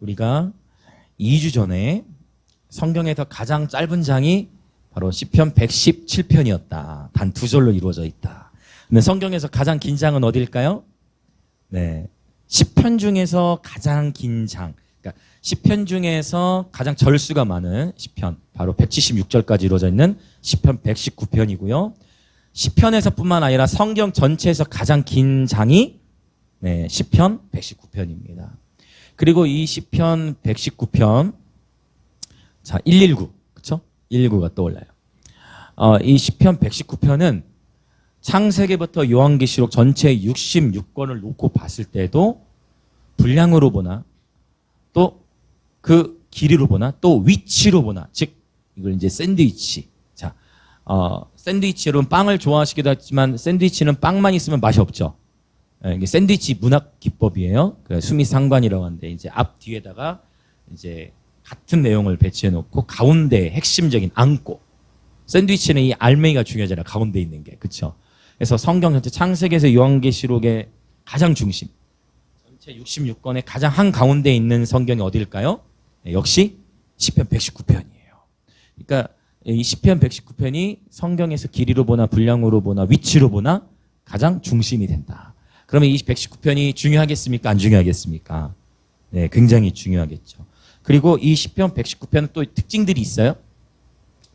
우리가 2주 전에 성경에서 가장 짧은 장이 바로 시편 117편이었다. 단 두 절로 이루어져 있다. 근데 성경에서 가장 긴 장은 어디일까요? 네, 시편 중에서 가장 긴 장. 그러니까 시편 중에서 가장 절수가 많은 시편, 바로 176절까지 이루어져 있는 시편 119편이고요. 시편에서뿐만 아니라 성경 전체에서 가장 긴 장이 시편 119편입니다. 그리고 이 시편 119편, 자, 119, 그쵸? 119가 떠올라요. 이 시편 119편은 창세기부터 요한계시록 전체 66권을 놓고 봤을 때도 분량으로 보나, 또 그 길이로 보나, 또 위치로 보나, 즉, 이걸 이제 샌드위치. 자, 샌드위치, 여러분 빵을 좋아하시기도 하지만 샌드위치는 빵만 있으면 맛이 없죠. 이게 샌드위치 문학 기법이에요. 그 수미상관이라고 하는데 이제 앞 뒤에다가 이제 같은 내용을 배치해 놓고 가운데 핵심적인 안고, 샌드위치는 이 알맹이가 중요하잖아요. 가운데 있는 게, 그렇죠? 그래서 성경 전체 창세기에서 요한계시록의 가장 중심, 전체 66권의 가장 한 가운데 있는 성경이 어디일까요? 역시 시편 119편이에요. 그러니까 이 시편 119편이 성경에서 길이로 보나 분량으로 보나 위치로 보나 가장 중심이 된다. 그러면 이 119편이 중요하겠습니까? 안 중요하겠습니까? 네, 굉장히 중요하겠죠. 그리고 이 시편 119편은 또 특징들이 있어요.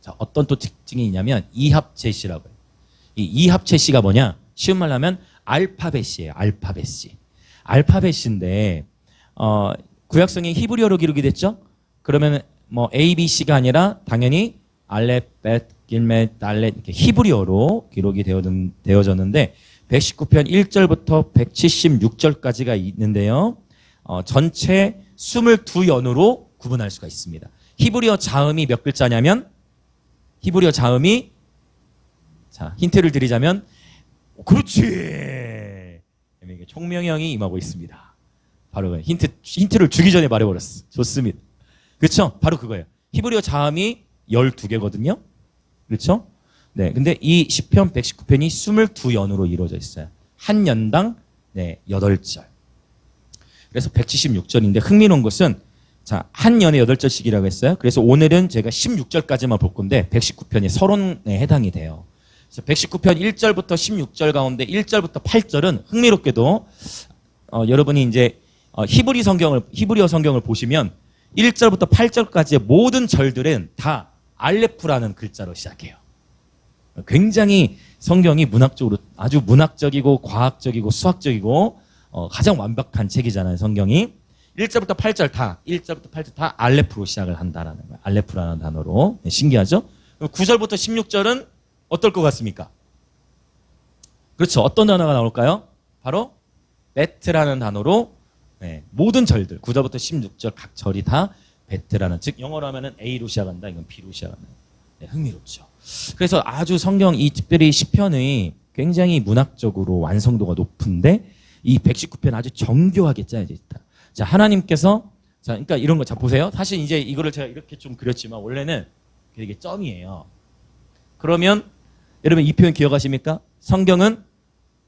자, 어떤 또 특징이 있냐면 이합체시라고 해요. 이 이합체시가 뭐냐? 쉬운 말로 하면 알파벳이에요. 알파벳인데 구약성이 히브리어로 기록이 됐죠? 그러면 뭐 A, B, C가 아니라 당연히 알렙, 벳, 길멧, 달렛 이렇게 히브리어로 기록이 되어졌는데 119편 1절부터 176절까지가 있는데요. 전체 22연으로 구분할 수가 있습니다. 히브리어 자음이 몇 글자냐면, 히브리어 자음이, 자, 힌트를 드리자면, 그렇지! 총명형이 임하고 있습니다. 바로 힌트를 주기 전에 말해버렸어. 좋습니다. 그렇죠? 바로 그거예요. 히브리어 자음이 12개거든요. 그렇죠? 네, 근데 이 시편 119편이 22연으로 이루어져 있어요. 한 연당 8절. 그래서 176절인데 흥미로운 것은, 자, 한 연에 8절씩이라고 했어요. 그래서 오늘은 제가 16절까지만 볼 건데 119편이 서론에 해당이 돼요. 그래서 119편 1절부터 16절 가운데 1절부터 8절은 흥미롭게도 여러분이 이제 히브리어 성경을 보시면 1절부터 8절까지의 모든 절들은 다 알레프라는 글자로 시작해요. 굉장히 성경이 문학적으로 아주 문학적이고 과학적이고 수학적이고 가장 완벽한 책이잖아요, 성경이. 1절부터 8절 다, 1절부터 8절 다 알레프로 시작을 한다라는 거예요. 알레프라는 단어로. 네, 신기하죠? 9절부터 16절은 어떨 것 같습니까? 그렇죠. 어떤 단어가 나올까요? 바로 베트라는 단어로 모든 절들, 9절부터 16절 각 절이 다 베트라는, 즉 영어로 하면은 A로 시작한다, 이건 B로 시작한다. 흥미롭죠. 그래서 아주 성경, 이 특별히 시편의 굉장히 문학적으로 완성도가 높은데 이 119편 아주 정교하게 짜여져 있다. 자, 하나님께서, 자, 그러니까 이런 거, 자, 보세요. 사실 이제 이거를 제가 이렇게 좀 그렸지만 원래는 이게 점이에요. 그러면 여러분 이 표현 기억하십니까? 성경은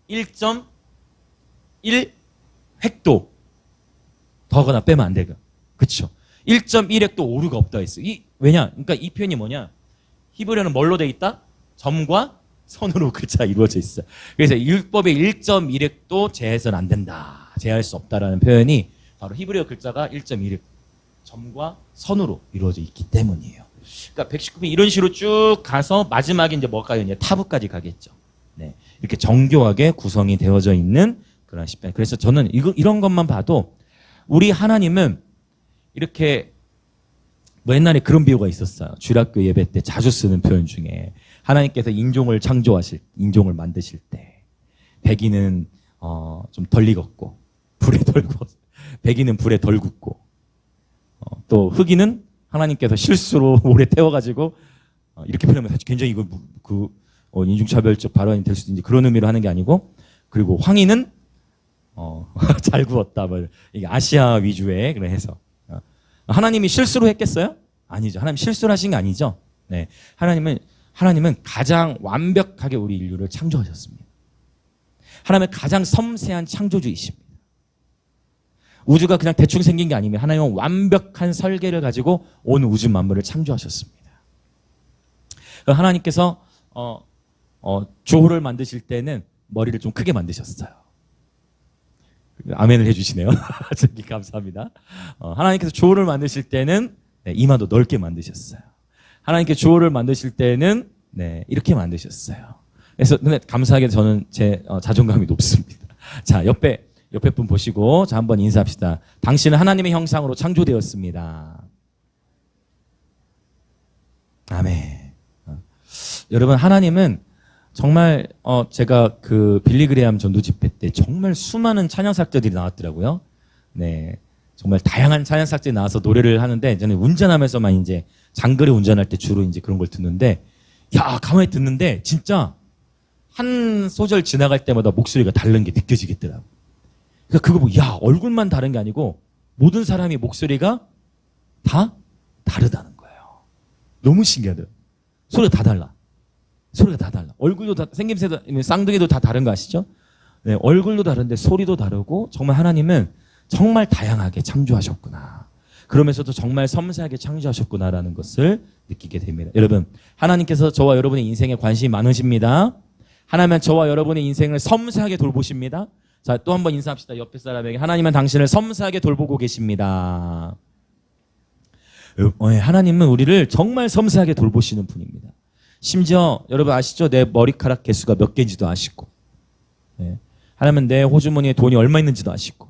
1.1 획도 더거나 빼면 안 되고, 그렇죠? 1.1 획도 오류가 없다 했어요. 왜냐? 그러니까 이 표현이 뭐냐? 히브리어는 뭘로 돼 있다? 점과 선으로 글자가 이루어져 있어요. 그래서 율법의 1.1 획도 제해서는 안 된다, 제할 수 없다라는 표현이 바로 히브리어 글자가 1.1 획, 점과 선으로 이루어져 있기 때문이에요. 그러니까 119편 이런 식으로 쭉 가서 마지막에 이제 뭐가요? 이제 타부까지 가겠죠. 네, 이렇게 정교하게 구성이 되어져 있는 그런 시편. 그래서 저는 이런 것만 봐도 우리 하나님은 이렇게, 뭐 옛날에 그런 비유가 있었어요. 주일학교 예배 때 자주 쓰는 표현 중에 하나님께서 인종을 만드실 때 백인은 좀 덜 익었고 불에 덜 구웠고, 백인은 불에 덜 굽고, 또 흑인은 하나님께서 실수로 오래 태워가지고 이렇게 표현하면 사실 굉장히 이거 인종차별적 발언이 될 수도 있는데 그런 의미로 하는 게 아니고, 그리고 황인은 잘 구웠다, 뭐 이게 아시아 위주의 그런 해석. 하나님이 실수로 했겠어요? 아니죠. 하나님 실수를 하신 게 아니죠. 네, 하나님은 가장 완벽하게 우리 인류를 창조하셨습니다. 하나님은 가장 섬세한 창조주이십니다. 우주가 그냥 대충 생긴 게 아니면 하나님은 완벽한 설계를 가지고 온 우주 만물을 창조하셨습니다. 하나님께서 조를 만드실 때는 머리를 좀 크게 만드셨어요. 아멘을 해주시네요. 저기 감사합니다. 하나님께서 조를 만드실 때는 이마도 넓게 만드셨어요. 하나님께 조를 만드실 때는 이렇게 만드셨어요. 그래서 근데 감사하게 저는 제 자존감이 높습니다. 자, 옆에 분 보시고 자 한번 인사합시다. 당신은 하나님의 형상으로 창조되었습니다. 아멘. 여러분, 하나님은 정말 제가 그 빌리 그레함 전도 집회 때 정말 수많은 찬양사역자들이 나왔더라고요. 네, 정말 다양한 찬양사역자들이 나와서 노래를 하는데 저는 운전하면서만 이제 장거리 운전할 때 주로 이제 그런 걸 듣는데, 야, 가만히 듣는데 진짜 한 소절 지나갈 때마다 목소리가 다른 게 느껴지겠더라고. 그러니까 그거 뭐, 야, 얼굴만 다른 게 아니고 모든 사람이 목소리가 다 다르다는 거예요. 너무 신기하더라고요. 소리가 다 달라. 소리가 다 달라. 얼굴도 다, 생김새도, 쌍둥이도 다 다른 거 아시죠? 네, 얼굴도 다른데 소리도 다르고 정말 하나님은 정말 다양하게 창조하셨구나. 그러면서도 정말 섬세하게 창조하셨구나라는 것을 느끼게 됩니다. 여러분, 하나님께서 저와 여러분의 인생에 관심이 많으십니다. 하나님은 저와 여러분의 인생을 섬세하게 돌보십니다. 자, 또 한 번 인사합시다. 옆에 사람에게. 하나님은 당신을 섬세하게 돌보고 계십니다. 하나님은 우리를 정말 섬세하게 돌보시는 분입니다. 심지어 여러분 아시죠? 내 머리카락 개수가 몇 개인지도 아시고, 하나님은 내 호주머니에 돈이 얼마 있는지도 아시고,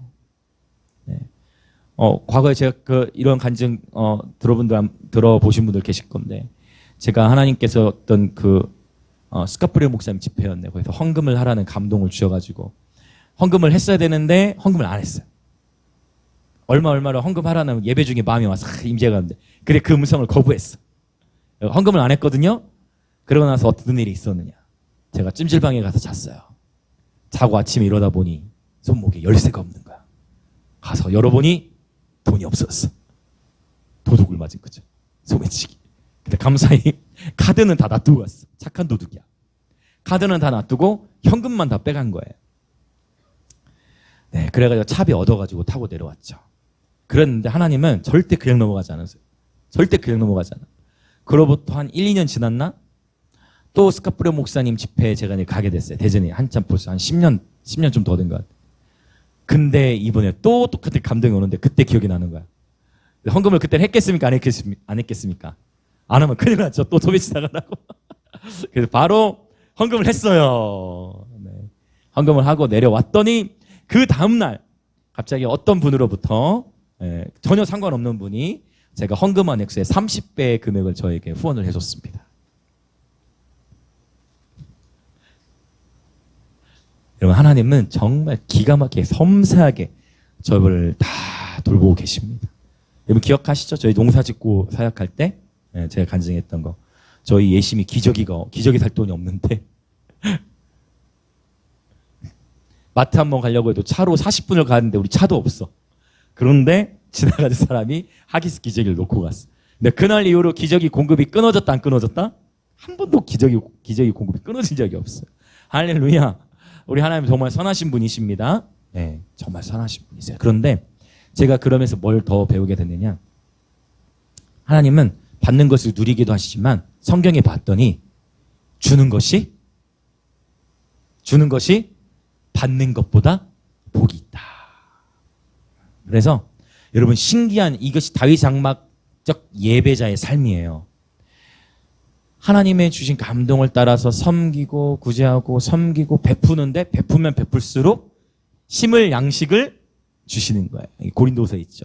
과거에 제가 이런 간증 들어보신 분들 계실 건데, 제가 하나님께서 어떤 스카프레 목사님 집회였네. 거기서 헌금을 하라는 감동을 주셔가지고 헌금을 했어야 되는데 헌금을 안 했어요. 얼마를 헌금하라는 예배 중에 마음이 와서 임재가 왔는데, 그래 그 음성을 거부했어. 헌금을 안 했거든요. 그러고 나서 어떤 일이 있었느냐. 제가 찜질방에 가서 잤어요. 자고 아침에 일어나 보니 손목에 열쇠가 없는 거야. 가서 열어보니 돈이 없었어. 도둑을 맞은 거죠. 소매치기. 근데 감사히 카드는 다 놔두고 갔어. 착한 도둑이야. 카드는 다 놔두고 현금만 다 빼간 거예요. 네, 그래가지고 차비 얻어가지고 타고 내려왔죠. 그랬는데 하나님은 절대 그냥 넘어가지 않았어요. 절대 그냥 넘어가지 않아. 그로부터 한 1, 2년 지났나? 또 스카프레 목사님 집회에 제가 가게 됐어요. 대전에 한참 벌써 한 10년 좀 더 된 것 같아요. 근데 이번에 또 똑같은 감동이 오는데 그때 기억이 나는 거야. 헌금을 그때 했겠습니까? 안 했겠습니까? 안 하면 큰일 났죠. 또 도배치 나가라고. 그래서 바로 헌금을 했어요. 네. 헌금을 하고 내려왔더니 그 다음날 갑자기 어떤 분으로부터 전혀 상관없는 분이 제가 헌금한 액수의 30배의 금액을 저에게 후원을 해줬습니다. 여러분, 하나님은 정말 기가 막히게 섬세하게 저를 다 돌보고 계십니다. 여러분 기억하시죠? 저희 농사 짓고 사역할 때 제가 간증했던 거. 저희 예심이 기저귀 살 돈이 없는데 마트 한번 가려고 해도 차로 40분을 가는데 우리 차도 없어. 그런데 지나가는 사람이 하기스 기저귀를 놓고 갔어. 근데 그날 이후로 기저귀 공급이 끊어졌다 안 끊어졌다? 한 번도 기저귀 공급이 끊어진 적이 없어요. 할렐루야. 우리 하나님 정말 선하신 분이십니다. 네, 정말 선하신 분이세요. 그런데 제가 그러면서 뭘 더 배우게 됐느냐? 하나님은 받는 것을 누리기도 하시지만 성경에 봤더니 주는 것이 받는 것보다 복이 있다. 그래서 여러분 신기한 이것이 다윗 장막적 예배자의 삶이에요. 하나님의 주신 감동을 따라서 섬기고 구제하고 섬기고 베푸는데 베푸면 베풀수록 심을 양식을 주시는 거예요. 고린도서에 있죠.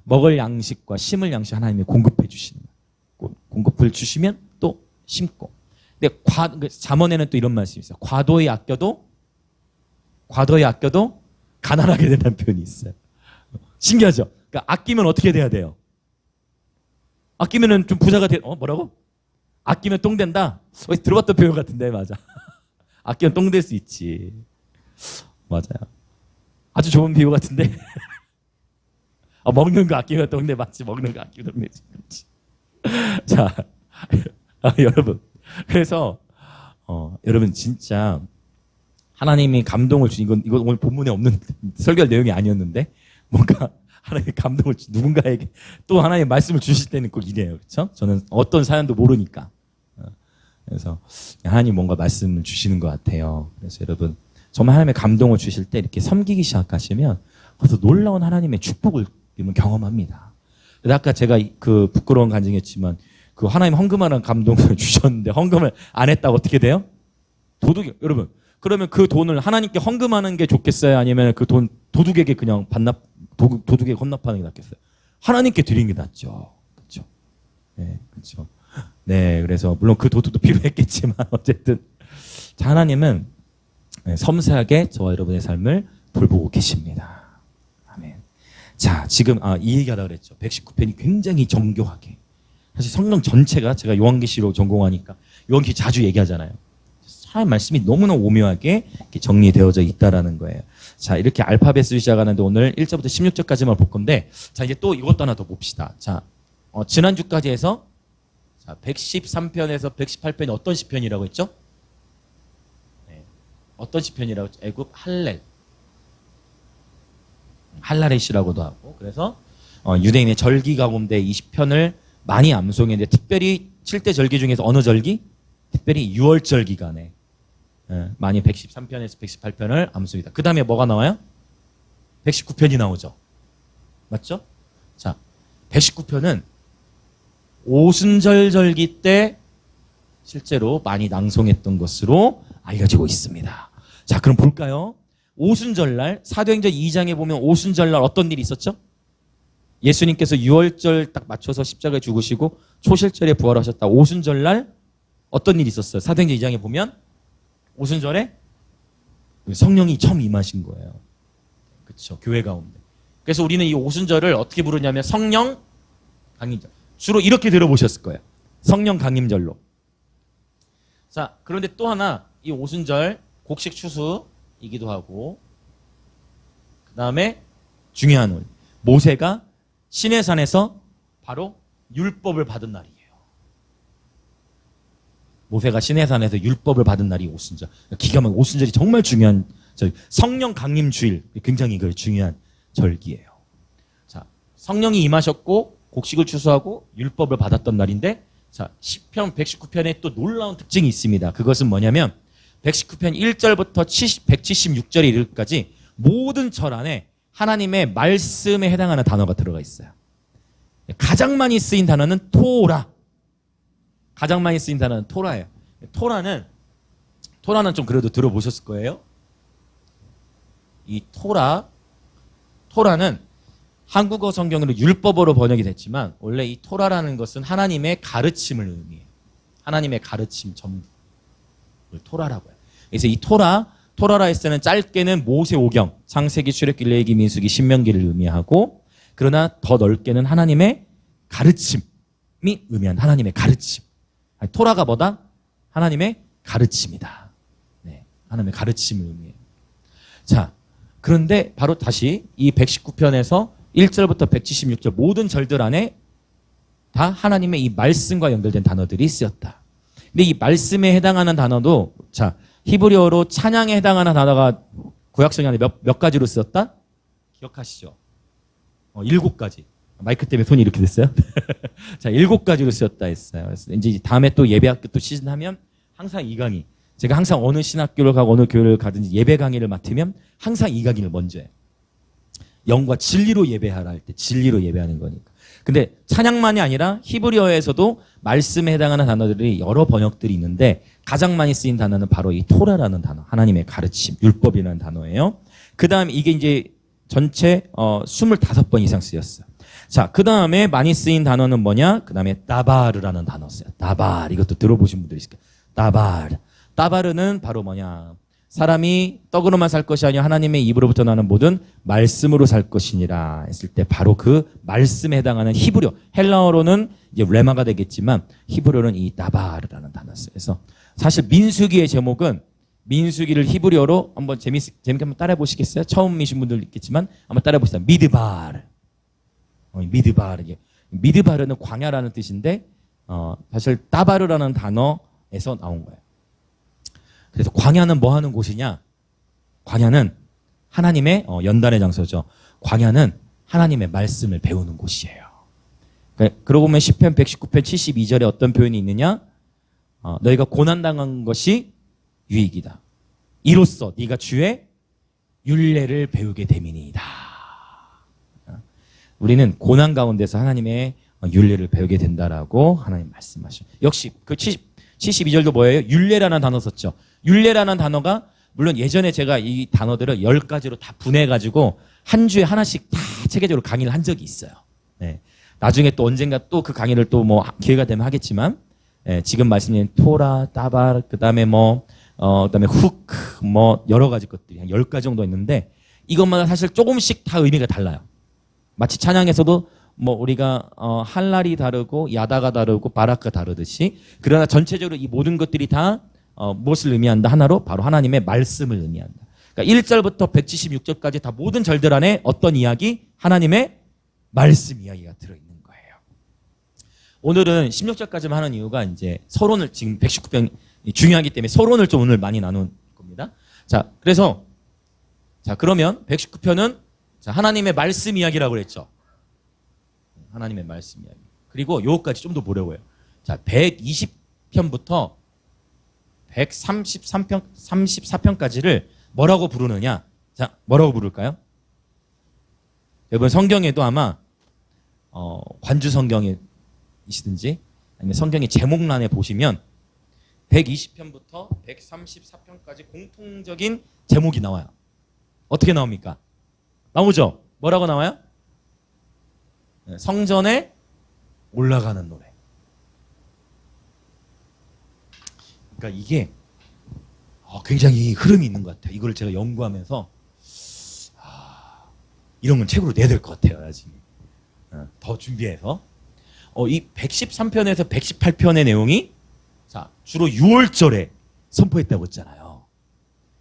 먹을 양식과 심을 양식 하나님이 공급해 주시는 거예요. 공급을 주시면 또 심고. 근데 잠언에는 또 이런 말씀이 있어요. 과도히 아껴도 가난하게 된다는 표현이 있어요. 신기하죠? 그러니까 아끼면 어떻게 돼야 돼요? 아끼면은 좀 부자가 뭐라고? 아끼면 똥 된다? 들어봤던 표현 같은데, 맞아. 아끼면 똥 될 수 있지. 맞아요. 아주 좋은 비유 같은데. 먹는 거 아끼면 똥 돼, 맞지? 먹는 거 아끼면 똥 되지. 자, 여러분. 그래서, 여러분, 진짜, 하나님이 감동을 주신, 이건 오늘 본문에 없는 설교 내용이 아니었는데, 뭔가 하나님의 감동을 누군가에게 또 하나님의 말씀을 주실 때는 꼭 이래요. 그렇죠? 저는 어떤 사연도 모르니까. 그래서 하나님 뭔가 말씀을 주시는 것 같아요. 그래서 여러분 정말 하나님의 감동을 주실 때 이렇게 섬기기 시작하시면 그래서 놀라운 하나님의 축복을 경험합니다. 근데 아까 제가 그 부끄러운 간증했지만 그 하나님 헌금하는 감동을 주셨는데 헌금을 안 했다고 어떻게 돼요? 도둑이 여러분 그러면 그 돈을 하나님께 헌금하는 게 좋겠어요? 아니면 그 돈 도둑에게 그냥 도둑에게 헌납하는 게 낫겠어요? 하나님께 드리는 게 낫죠. 그렇죠? 네, 그렇죠. 네, 그래서 물론 그 도둑도 필요했겠지만 어쨌든 자, 하나님은 섬세하게 저와 여러분의 삶을 돌보고 계십니다. 아멘. 자, 지금 이 얘기하다 그랬죠. 119편이 굉장히 정교하게 사실 성경 전체가 제가 요한계시록 전공하니까 요한계시 자주 얘기하잖아요. 하나님 말씀이 너무나 오묘하게 이렇게 정리되어져 있다라는 거예요. 자, 이렇게 알파벳으로 시작하는데 오늘 1절부터 16절까지만 볼 건데 자, 이제 또 이것도 하나 더 봅시다. 자, 지난주까지 해서 자, 113편에서 118편이 어떤 시편이라고 했죠? 네. 어떤 시편이라고 했죠? 애굽 할라렛이라고도 하고 그래서 유대인의 절기 가운데 이 시편을 많이 암송했는데 특별히 7대 절기 중에서 어느 절기? 특별히 6월 기간에 많이 113편에서 118편을 암송이다. 그 다음에 뭐가 나와요? 119편이 나오죠. 맞죠? 자, 119편은 오순절 절기 때 실제로 많이 낭송했던 것으로 알려지고 있습니다. 자, 그럼 볼까요? 오순절날 사도행전 2장에 보면 오순절날 어떤 일이 있었죠? 예수님께서 6월절 딱 맞춰서 십자가에 죽으시고 초실절에 부활하셨다. 오순절날 어떤 일이 있었어요? 사도행전 2장에 보면 오순절에 성령이 처음 임하신 거예요. 그렇죠? 교회 가운데. 그래서 우리는 이 오순절을 어떻게 부르냐면 성령 강림절. 주로 이렇게 들어보셨을 거예요. 성령 강림절로. 자, 그런데 또 하나 이 오순절 곡식 추수이기도 하고 그 다음에 중요한 올 모세가 시내산에서 바로 율법을 받은 날이에요. 모세가 시내산에서 율법을 받은 날이 오순절. 기가 막히게 오순절이 정말 중요한 성령 강림 주일 굉장히 중요한 절기예요. 자, 성령이 임하셨고 곡식을 추수하고 율법을 받았던 날인데 자, 시편 119편에 또 놀라운 특징이 있습니다. 그것은 뭐냐면 119편 1절부터 176절에 이르기까지 모든 절 안에 하나님의 말씀에 해당하는 단어가 들어가 있어요. 가장 많이 쓰인 단어는 토라. 가장 많이 쓰인 단어는 토라예요. 토라는 좀 그래도 들어보셨을 거예요. 이 토라는 한국어 성경으로 율법어로 번역이 됐지만 원래 이 토라라는 것은 하나님의 가르침을 의미해요. 하나님의 가르침 전부를 토라라고 해요. 그래서 이 토라라 했을 때는 짧게는 모세오경, 창세기, 출애굽기, 레위기, 민수기, 신명기를 의미하고 그러나 더 넓게는 하나님의 가르침이 의미한 하나님의 가르침. 토라가 뭐다? 하나님의 가르침이다. 네, 하나님의 가르침을 의미해요. 자, 그런데 바로 다시 이 119편에서 1절부터 176절 모든 절들 안에 다 하나님의 이 말씀과 연결된 단어들이 쓰였다. 근데 이 말씀에 해당하는 단어도 자, 히브리어로 찬양에 해당하는 단어가 구약성에 안에 몇 가지로 쓰였다? 기억하시죠? 7가지. 마이크 때문에 손이 이렇게 됐어요? 자, 7가지로 쓰였다 했어요. 그래서 이제 다음에 또 예배학교 또 시즌하면 항상 이 강의. 제가 항상 어느 신학교를 가고 어느 교회를 가든지 예배 강의를 맡으면 항상 이 강의를 먼저 해요. 영과 진리로 예배하라 할 때 진리로 예배하는 거니까. 근데 찬양만이 아니라 히브리어에서도 말씀에 해당하는 단어들이 여러 번역들이 있는데 가장 많이 쓰인 단어는 바로 이 토라라는 단어. 하나님의 가르침, 율법이라는 단어예요. 그 다음에 이게 이제 전체 25번 이상 쓰였어요. 자, 그 다음에 많이 쓰인 단어는 뭐냐? 그 다음에 따바르라는 단어 써요. 따바르. 이것도 들어보신 분들이 있을 거예요. 따바르. 따바르는 바로 뭐냐? 사람이 떡으로만 살 것이 아니라 하나님의 입으로부터 나는 모든 말씀으로 살 것이니라 했을 때 바로 그 말씀에 해당하는 히브리어. 헬라어로는 이제 레마가 되겠지만 히브리어는 이 따바르라는 단어 써요. 그래서 사실 민수기의 제목은 민수기를 히브리어로 한번 재밌게 한번 따라해 보시겠어요? 처음이신 분들 있겠지만 한번 따라해 보시다. 미드바르. 미드바르. 미드바르는 광야라는 뜻인데 사실 따바르라는 단어에서 나온 거예요. 그래서 광야는 뭐 하는 곳이냐? 광야는 하나님의 연단의 장소죠. 광야는 하나님의 말씀을 배우는 곳이에요. 그러고 보면 시편 119편 72절에 어떤 표현이 있느냐? 너희가 고난당한 것이 유익이다. 이로써 네가 주의 율례를 배우게 됨이니이다. 우리는 고난 가운데서 하나님의 율례를 배우게 된다라고 하나님 말씀하시죠. 역시 그 72절도 뭐예요? 율례라는 단어 썼죠. 율례라는 단어가 물론 예전에 제가 이 단어들을 10가지로 다 분해해가지고 한 주에 하나씩 다 체계적으로 강의를 한 적이 있어요. 네. 나중에 또 언젠가 또 그 강의를 또 뭐 기회가 되면 하겠지만, 지금 말씀드린 토라, 따발, 그 다음에 그다음에 훅, 여러 가지 것들이 한 10가지 정도 있는데 이것마다 사실 조금씩 다 의미가 달라요. 마치 찬양에서도 우리가 할랄이 다르고 야다가 다르고 바라크가 다르듯이, 그러나 전체적으로 이 모든 것들이 다 무엇을 의미한다? 하나로 바로 하나님의 말씀을 의미한다. 그러니까 1절부터 176절까지 다 모든 절들 안에 어떤 이야기? 하나님의 말씀 이야기가 들어있는 거예요. 오늘은 16절까지만 하는 이유가 이제 서론을, 지금 119편 중요하기 때문에 서론을 좀 오늘 많이 나눈 겁니다. 자, 그러면 119편은 하나님의 말씀 이야기라고 그랬죠. 하나님의 말씀 이야기. 그리고 요거까지 좀 더 보려고 해요. 자, 120편부터 133편, 34편까지를 뭐라고 부르느냐? 자, 뭐라고 부를까요? 여러분 성경에도 아마 관주 성경이시든지 아니면 성경의 제목란에 보시면 120편부터 134편까지 공통적인 제목이 나와요. 어떻게 나옵니까? 나오죠? 뭐라고 나와요? 성전에 올라가는 노래. 그러니까 이게 굉장히 흐름이 있는 것 같아요. 이걸 제가 연구하면서 이런 건 책으로 내야 될 것 같아요. 나중에 더 준비해서 이 113편에서 118편의 내용이 주로 6월절에 선포했다고 했잖아요.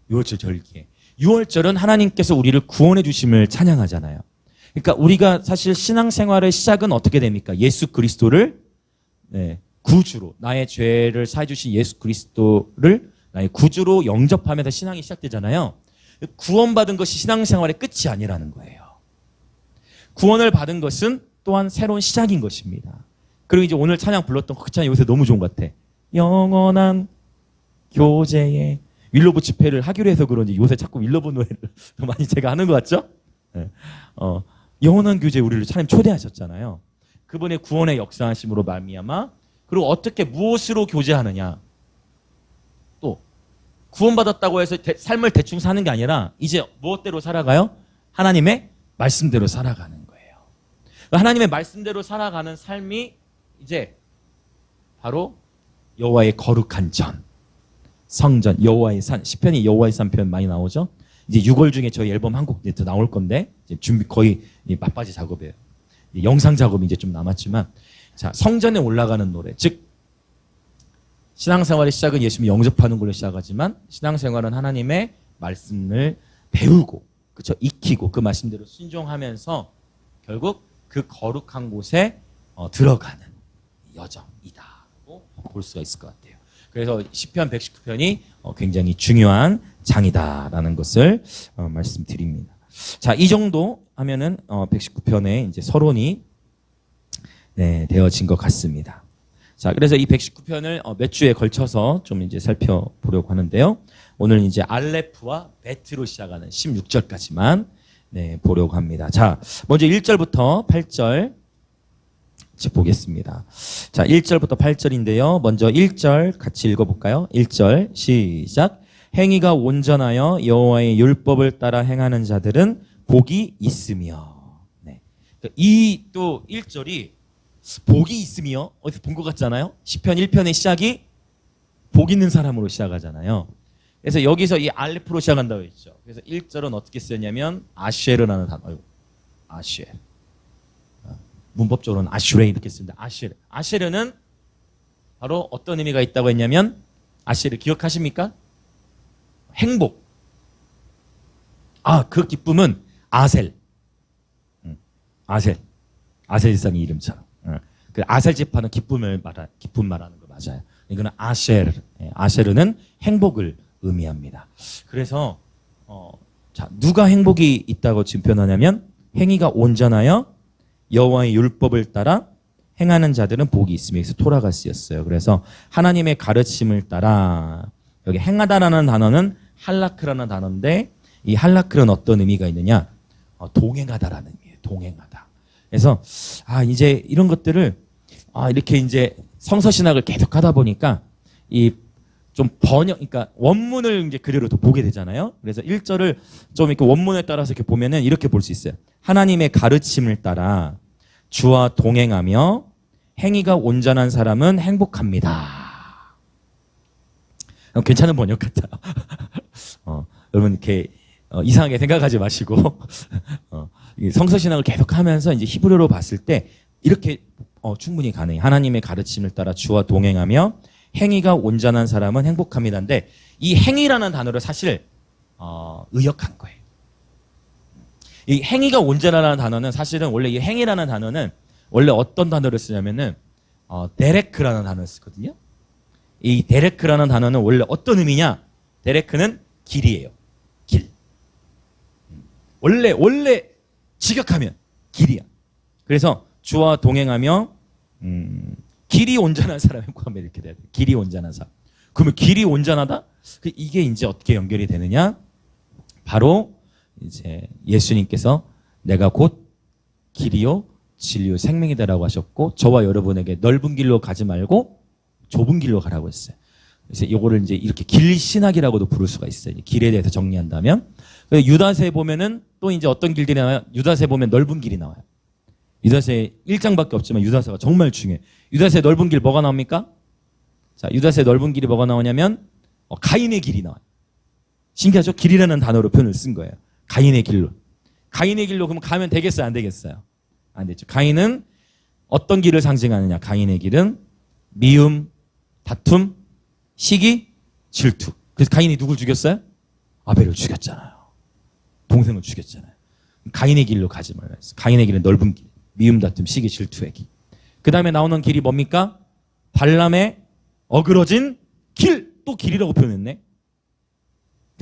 6월절 절기에. 6월절은 하나님께서 우리를 구원해 주심을 찬양하잖아요. 그러니까 우리가 사실 신앙생활의 시작은 어떻게 됩니까? 예수 그리스도를 구주로, 나의 죄를 사해 주신 예수 그리스도를 나의 구주로 영접하면서 신앙이 시작되잖아요. 구원받은 것이 신앙생활의 끝이 아니라는 거예요. 구원을 받은 것은 또한 새로운 시작인 것입니다. 그리고 이제 오늘 찬양 불렀던 그 찬양 요새 너무 좋은 것 같아. 영원한 교제에 윌로브 집회를 하기로 해서 그런지 요새 자꾸 윌로브 노래를 더 많이 제가 하는 것 같죠? 네. 영원한 교제에 우리를 하나님 초대하셨잖아요. 그분의 구원의 역사하심으로 말미암아, 그리고 어떻게 무엇으로 교제하느냐, 또 구원받았다고 해서 삶을 대충 사는 게 아니라 이제 무엇대로 살아가요? 하나님의 말씀대로 살아가는 거예요. 하나님의 말씀대로 살아가는 삶이 이제 바로 여호와의 거룩한 전, 성전, 여호와의 산, 시편이 여호와의 산 표현 많이 나오죠. 이제 6월 중에 저희 앨범 한 곡 이제 나올 건데 이제 준비 거의 막바지 작업이에요. 영상 작업이 이제 좀 남았지만, 자, 성전에 올라가는 노래, 즉 신앙생활의 시작은 예수님 영접하는 걸로 시작하지만 신앙생활은 하나님의 말씀을 배우고, 그렇죠, 익히고 그 말씀대로 순종하면서 결국 그 거룩한 곳에 들어가는 여정이다고 볼 수가 있을 것 같아요. 그래서 시편 119편이 굉장히 중요한 장이다라는 것을 말씀드립니다. 자, 이 정도 하면은 119편의 이제 서론이 되어진 것 같습니다. 자, 그래서 이 119편을 몇 주에 걸쳐서 좀 이제 살펴보려고 하는데요. 오늘 이제 알레프와 베트로 시작하는 16절까지만 보려고 합니다. 자, 먼저 1절부터 8절 보겠습니다. 자, 1절부터 8절인데요. 먼저 1절 같이 읽어볼까요? 1절 시작. 행위가 온전하여 여호와의 율법을 따라 행하는 자들은 복이 있으며. 이 또 1절이 복이 있으며 어디서 본 것 같잖아요. 시편 1편의 시작이 복 있는 사람으로 시작하잖아요. 그래서 여기서 이 알레프로 시작한다고 했죠. 그래서 1절은 어떻게 쓰였냐면 아쉐르라는 단어. 아쉐르. 문법적으로는 아슈레 이렇게 씁니다. 아쉐르. 아쉐르는 바로 어떤 의미가 있다고 했냐면, 아쉐르 기억하십니까? 행복. 그 기쁨은 아셀. 아셀. 아셀 지상의 이름처럼. 그 아셀 지파는 기쁨 말하는 거 맞아요. 이거는 아쉐르. 아쉐르는 행복을 의미합니다. 그래서 자, 누가 행복이 있다고 지금 표현하냐면 행위가 온전하여 여호와의 율법을 따라 행하는 자들은 복이 있으며, 여기서 토라가 쓰였어요. 그래서 하나님의 가르침을 따라, 여기 행하다라는 단어는 할라크라는 단어인데, 이 할라크는 어떤 의미가 있느냐? 동행하다라는 의미예요. 동행하다. 그래서 이제 이런 것들을 이렇게 이제 성서신학을 계속 하다 보니까 이 좀 그러니까 원문을 이제 그대로 또 보게 되잖아요. 그래서 1절을 좀 이렇게 원문에 따라서 이렇게 보면은 이렇게 볼 수 있어요. 하나님의 가르침을 따라 주와 동행하며 행위가 온전한 사람은 행복합니다. 괜찮은 번역 같아요. 여러분 이렇게 이상하게 생각하지 마시고 성서신학을 계속하면서 이제 히브리어로 봤을 때 이렇게 충분히 가능해요. 하나님의 가르침을 따라 주와 동행하며 행위가 온전한 사람은 행복합니다인데, 이 행위라는 단어를 사실 의역한 거예요. 이 행위가 온전하다는 단어는 사실은 원래 이 행위라는 단어는 원래 어떤 단어를 쓰냐면은 데레크라는 단어를 쓰거든요. 이 데레크라는 단어는 원래 어떤 의미냐? 데레크는 길이에요. 길. 원래 직역하면 길이야. 그래서 주와 동행하며 길이 온전한 사람 행복하면 이렇게 돼야 돼. 길이 온전한 사람. 그러면 길이 온전하다? 이게 이제 어떻게 연결이 되느냐? 바로 이제 예수님께서 내가 곧 길이요 진리요 생명이다라고 하셨고, 저와 여러분에게 넓은 길로 가지 말고 좁은 길로 가라고 했어요. 그래서 이거를 이제 이렇게 길신학이라고도 부를 수가 있어요. 길에 대해서 정리한다면. 유다서에 보면은 또 이제 어떤 길들이 나와요? 유다서에 보면 넓은 길이 나와요. 유다서에 1장밖에 없지만 유다서가 정말 중요해요. 유다서에 넓은 길 뭐가 나옵니까? 자, 유다서에 넓은 길이 뭐가 나오냐면 가인의 길이 나와요. 신기하죠? 길이라는 단어로 표현을 쓴 거예요. 가인의 길로. 가인의 길로 그러면 가면 되겠어요? 안 되겠어요? 안 되죠. 가인은 어떤 길을 상징하느냐? 가인의 길은 미움, 다툼, 시기, 질투. 그래서 가인이 누굴 죽였어요? 아벨을 죽였잖아요. 동생을 죽였잖아요. 가인의 길로 가지 말라 했어요. 가인의 길은 넓은 길. 미움, 다툼, 시기, 질투의 길. 그 다음에 나오는 길이 뭡니까? 발람의 어그러진 길. 또 길이라고 표현했네.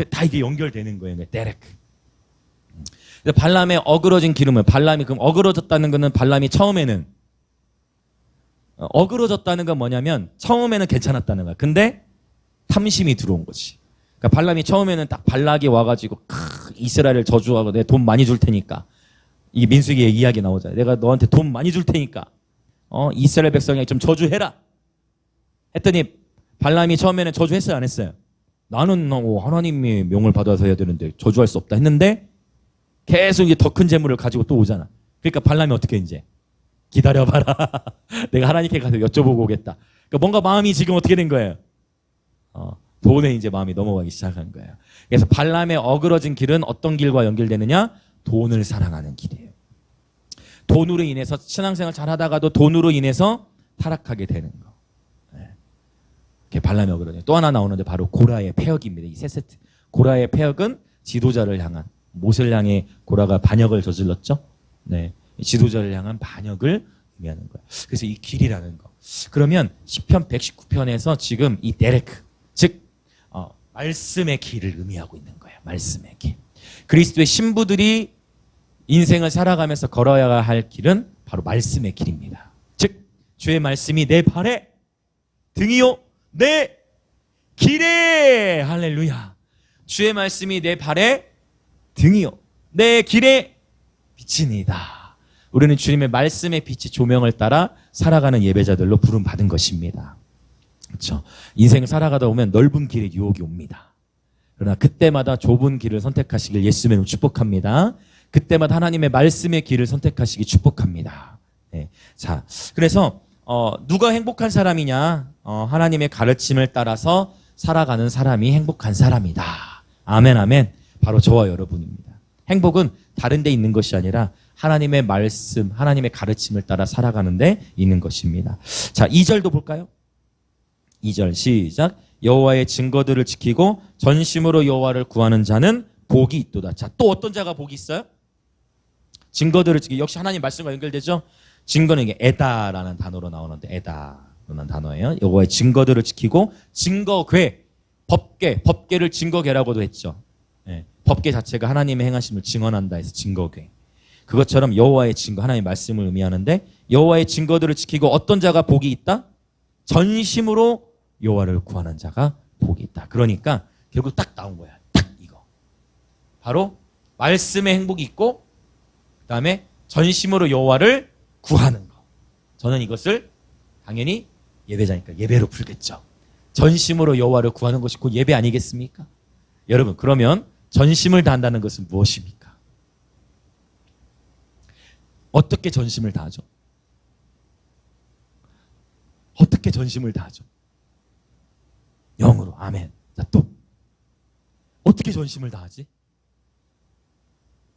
다 이게 연결되는 거예요. 데레크. 발람의 어그러진 길은 발람이 그럼 어그러졌다는 거는 발람이 처음에는 어그러졌다는 건 뭐냐면 처음에는 괜찮았다는 거야. 근데 탐심이 들어온 거지. 그러니까 발람이 처음에는 딱 발락이 와가지고 이스라엘을 저주하고 내 돈 많이 줄 테니까, 이 민수기의 이야기 나오잖아요. 내가 너한테 돈 많이 줄 테니까 이스라엘 백성에게 좀 저주해라 했더니 발람이 처음에는 저주했어요? 안 했어요? 나는 하나님의 명을 받아서 해야 되는데 저주할 수 없다 했는데 계속 이제 더 큰 재물을 가지고 또 오잖아. 그러니까 발람이 어떻게 이제 기다려봐라. 내가 하나님께 가서 여쭤보고 오겠다. 그러니까 뭔가 마음이 지금 어떻게 된 거예요? 돈에 이제 마음이 넘어가기 시작한 거예요. 그래서 발람의 어그러진 길은 어떤 길과 연결되느냐? 돈을 사랑하는 길이에요. 돈으로 인해서 신앙생활 잘하다가도 돈으로 인해서 타락하게 되는 거. 이렇게 발람의 어그러진. 또 하나 나오는데 바로 고라의 폐역입니다. 이 세 세트. 고라의 폐역은 지도자를 향한, 모세를 향해 고라가 반역을 저질렀죠. 네, 지도자를 향한 반역을 의미하는 거예요. 그래서 이 길이라는 거. 그러면 시편 119편에서 지금 이 데레크, 즉 말씀의 길을 의미하고 있는 거예요. 말씀의 길. 그리스도의 신부들이 인생을 살아가면서 걸어야 할 길은 바로 말씀의 길입니다. 즉 주의 말씀이 내 발에 등이요 내 길에, 할렐루야. 주의 말씀이 내 발에 등이요 내 길에 빛이니다. 우리는 주님의 말씀의 빛이 조명을 따라 살아가는 예배자들로 부름 받은 것입니다. 그렇죠? 인생을 살아가다 보면 넓은 길에 유혹이 옵니다. 그러나 그때마다 좁은 길을 선택하시길 예수님을 축복합니다. 그때마다 하나님의 말씀의 길을 선택하시기 축복합니다. 네. 자, 그래서 누가 행복한 사람이냐? 하나님의 가르침을 따라서 살아가는 사람이 행복한 사람이다. 아멘, 아멘. 바로 저와 여러분입니다. 행복은 다른 데 있는 것이 아니라 하나님의 말씀, 하나님의 가르침을 따라 살아가는 데 있는 것입니다. 자, 2절도 볼까요? 2절 시작. 여호와의 증거들을 지키고 전심으로 여호와를 구하는 자는 복이 있도다. 자, 또 어떤 자가 복이 있어요? 증거들을 지키고, 역시 하나님 말씀과 연결되죠? 증거는 이게 에다라는 단어로 나오는데, 에다라는 단어예요. 여호와의 증거들을 지키고, 증거궤, 법궤를 증거궤라고도 했죠. 네, 법궤 자체가 하나님의 행하심을 증언한다 해서 증거궤. 그것처럼 여호와의 증거, 하나님의 말씀을 의미하는데 여호와의 증거들을 지키고 어떤 자가 복이 있다? 전심으로 여호와를 구하는 자가 복이 있다. 그러니까 결국 딱 나온 거야. 딱 이거. 바로 말씀의 행복이 있고 그다음에 전심으로 여호와를 구하는 거. 저는 이것을 당연히 예배자니까 예배로 풀겠죠. 전심으로 여호와를 구하는 것이 곧 예배 아니겠습니까? 여러분, 그러면 전심을 다한다는 것은 무엇입니까? 어떻게 전심을 다하죠? 어떻게 전심을 다하죠? 영으로. 아멘. 자, 또 어떻게 전심을 다하지?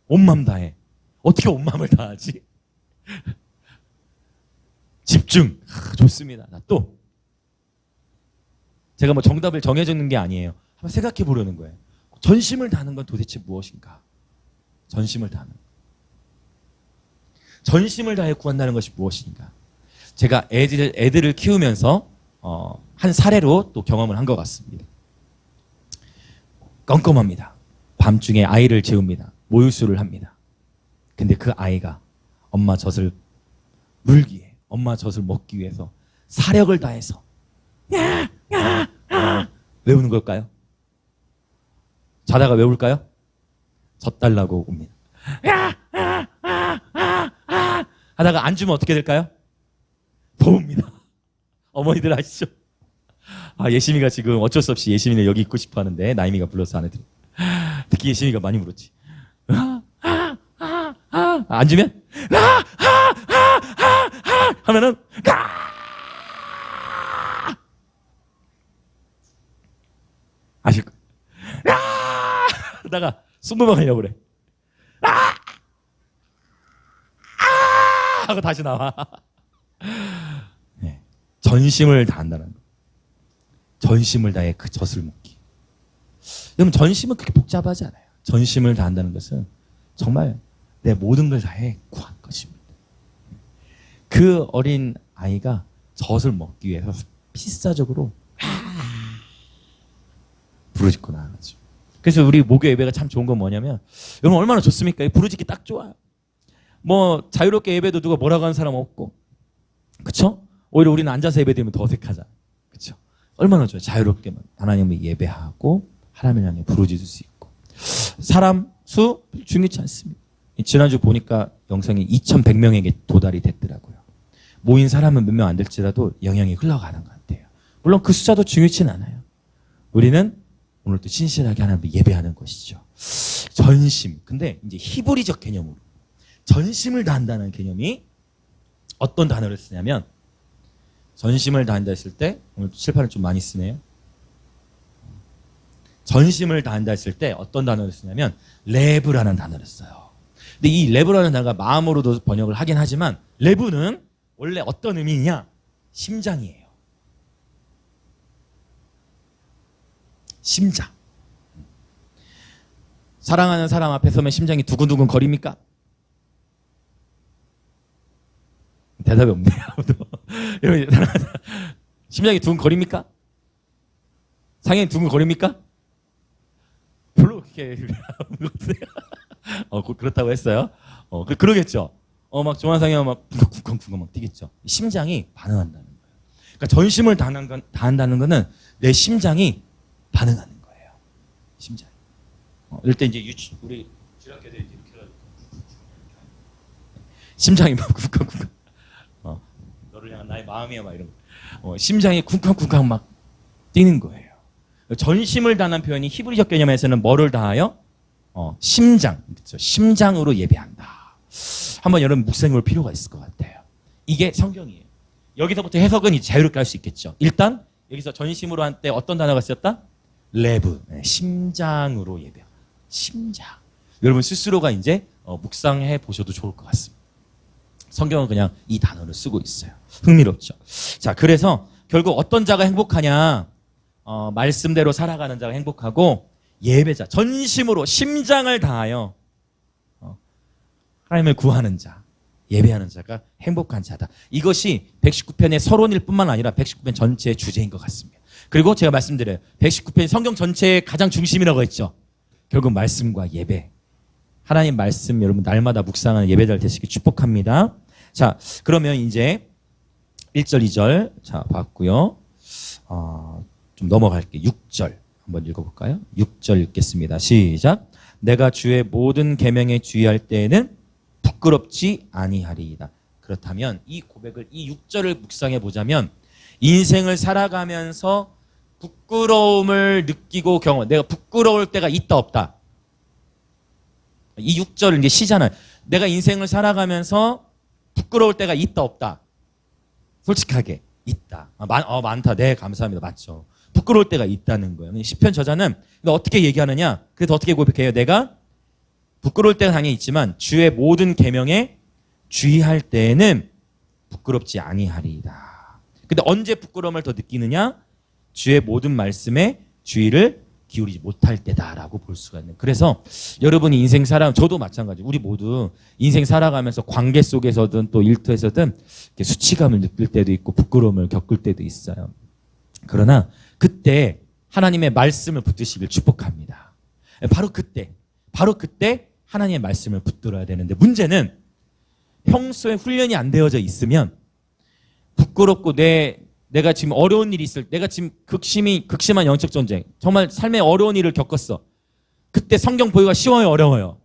온 마음 다해. 어떻게 온 마음을 다하지? 집중. 좋습니다. 자, 또 제가 뭐 정답을 정해주는 게 아니에요. 한번 생각해 보려는 거예요. 전심을 다하는 건 도대체 무엇인가? 전심을 다하는 것. 전심을 다해 구한다는 것이 무엇인가? 제가 애들을 키우면서 한 사례로 또 경험을 한 것 같습니다. 껌껌합니다. 밤중에 아이를 재웁니다. 모유수를 합니다. 근데 그 아이가 엄마 젖을 물기 위해, 엄마 젖을 먹기 위해서 사력을 다해서 왜 우는 걸까요? 자다가 왜 울까요? 젖 달라고 웁니다. 하다가 안 주면 어떻게 될까요? 더 웁니다. 어머니들 아시죠? 예심이가 지금 어쩔 수 없이 예심이는 여기 있고 싶어 하는데 나임이가 불러서 안 해드려. 특히 예심이가 많이 울었지. 안 주면 하면은 아실 거예요. 하다가 숨만 하려고 그래. 하고 다시 나와. 네. 전심을 다한다는 거. 전심을 다해 그 젖을 먹기. 여러분, 전심은 그렇게 복잡하지 않아요. 전심을 다한다는 것은 정말 내 모든 걸 다해 구한 것입니다. 그 어린 아이가 젖을 먹기 위해서 필사적으로 부르짖고 나아가죠. 그래서 우리 목요 예배가 참 좋은 건 뭐냐면, 여러분 얼마나 좋습니까? 부르짖기 딱 좋아요. 뭐 자유롭게 예배도 누가 뭐라고 하는 사람 없고, 그렇죠? 오히려 우리는 앉아서 예배드리면 더 어색하잖아, 그렇죠? 얼마나 좋아요. 자유롭게 하나님을 예배하고 하나님을 향해 부르짖을 수 있고. 사람 수 중요치 않습니다. 지난주 보니까 영상이 2,100명에게 도달이 됐더라고요. 모인 사람은 몇 명 안 될지라도 영향이 흘러가는 것 같아요. 물론 그 숫자도 중요치는 않아요. 우리는 오늘 또 신실하게 하나님을 예배하는 것이죠. 전심. 근데 이제 히브리적 개념으로 전심을 다한다는 개념이 어떤 단어를 쓰냐면, 전심을 다한다 했을 때, 오늘 칠판을 좀 많이 쓰네요. 전심을 다한다 했을 때 어떤 단어를 쓰냐면 레브라는 단어를 써요. 근데 이 레브라는 단어가 마음으로도 번역을 하긴 하지만, 레브는 원래 어떤 의미냐? 심장이에요. 심장. 사랑하는 사람 앞에 서면 심장이 두근두근 거립니까? 대답이 없네요. 심장이 두근거립니까? 상현이 두근거립니까? 별로 그렇게 그렇다고 했어요. 그러겠죠. 막 조한상이 막 쿵쿵쿵쿵 막 뛰겠죠. 심장이 반응한다는 거예요. 그러니까 전심을 다한다는 거는 내 심장이 반응하는 거예요. 심장. 이럴 때 이제 우리 주력교들 이렇게 해가지고 심장이 막 쿵쿵쿵. 너를 향한 나의 마음이야 막 이런 거. 심장이 쿵쾅쿵쾅 막 뛰는 거예요. 전심을 다하는 표현이 히브리적 개념에서는 뭐를 다하여? 심장. 그렇죠? 심장으로 예배한다. 한번 여러분 묵상해 볼 필요가 있을 것 같아요. 이게 성경이에요. 여기서부터 해석은 자유롭게 할 수 있겠죠. 일단 여기서 전심으로 할 때 어떤 단어가 쓰였다? 레브. 심장으로 예배. 심장. 여러분 스스로가 이제 묵상해 보셔도 좋을 것 같습니다. 성경은 그냥 이 단어를 쓰고 있어요. 흥미롭죠. 자, 그래서 결국 어떤 자가 행복하냐? 말씀대로 살아가는 자가 행복하고, 예배자, 전심으로 심장을 다하여 하나님을 구하는 자, 예배하는 자가 행복한 자다. 이것이 119편의 서론일 뿐만 아니라 119편 전체의 주제인 것 같습니다. 그리고 제가 말씀드려요. 119편 성경 전체의 가장 중심이라고 했죠. 결국 말씀과 예배. 하나님 말씀 여러분 날마다 묵상하는 예배자들 되시길 축복합니다. 자, 그러면 이제 1절, 2절 자 봤고요. 좀 넘어갈게요. 6절 한번 읽어볼까요? 6절 읽겠습니다. 시작. 내가 주의 모든 계명에 주의할 때에는 부끄럽지 아니하리이다. 그렇다면 이 고백을 이 6절을 묵상해 보자면 인생을 살아가면서 부끄러움을 느끼고 내가 부끄러울 때가 있다 없다. 이 6절 이게 시잖아요. 내가 인생을 살아가면서 부끄러울 때가 있다 없다. 솔직하게 있다. 많다. 네, 감사합니다. 맞죠. 부끄러울 때가 있다는 거예요. 시편 저자는 어떻게 얘기하느냐? 그래서 어떻게 고백해요? 내가 부끄러울 때가 당연히 있지만 주의 모든 계명에 주의할 때에는 부끄럽지 아니하리이다. 근데 언제 부끄러움을 더 느끼느냐? 주의 모든 말씀에 주의를 기울이지 못할 때다라고 볼 수가 있는. 그래서 여러분이 인생 저도 마찬가지. 우리 모두 인생 살아가면서 관계 속에서든 또 일터에서든 수치감을 느낄 때도 있고 부끄러움을 겪을 때도 있어요. 그러나 그때 하나님의 말씀을 붙드시길 축복합니다. 바로 그때 하나님의 말씀을 붙들어야 되는데 문제는 평소에 훈련이 안 되어져 있으면 부끄럽고 내가 지금 어려운 일이 있을 내가 지금 극심한 영적 전쟁 정말 삶의 어려운 일을 겪었어. 그때 성경 보기가 쉬워요 어려워요?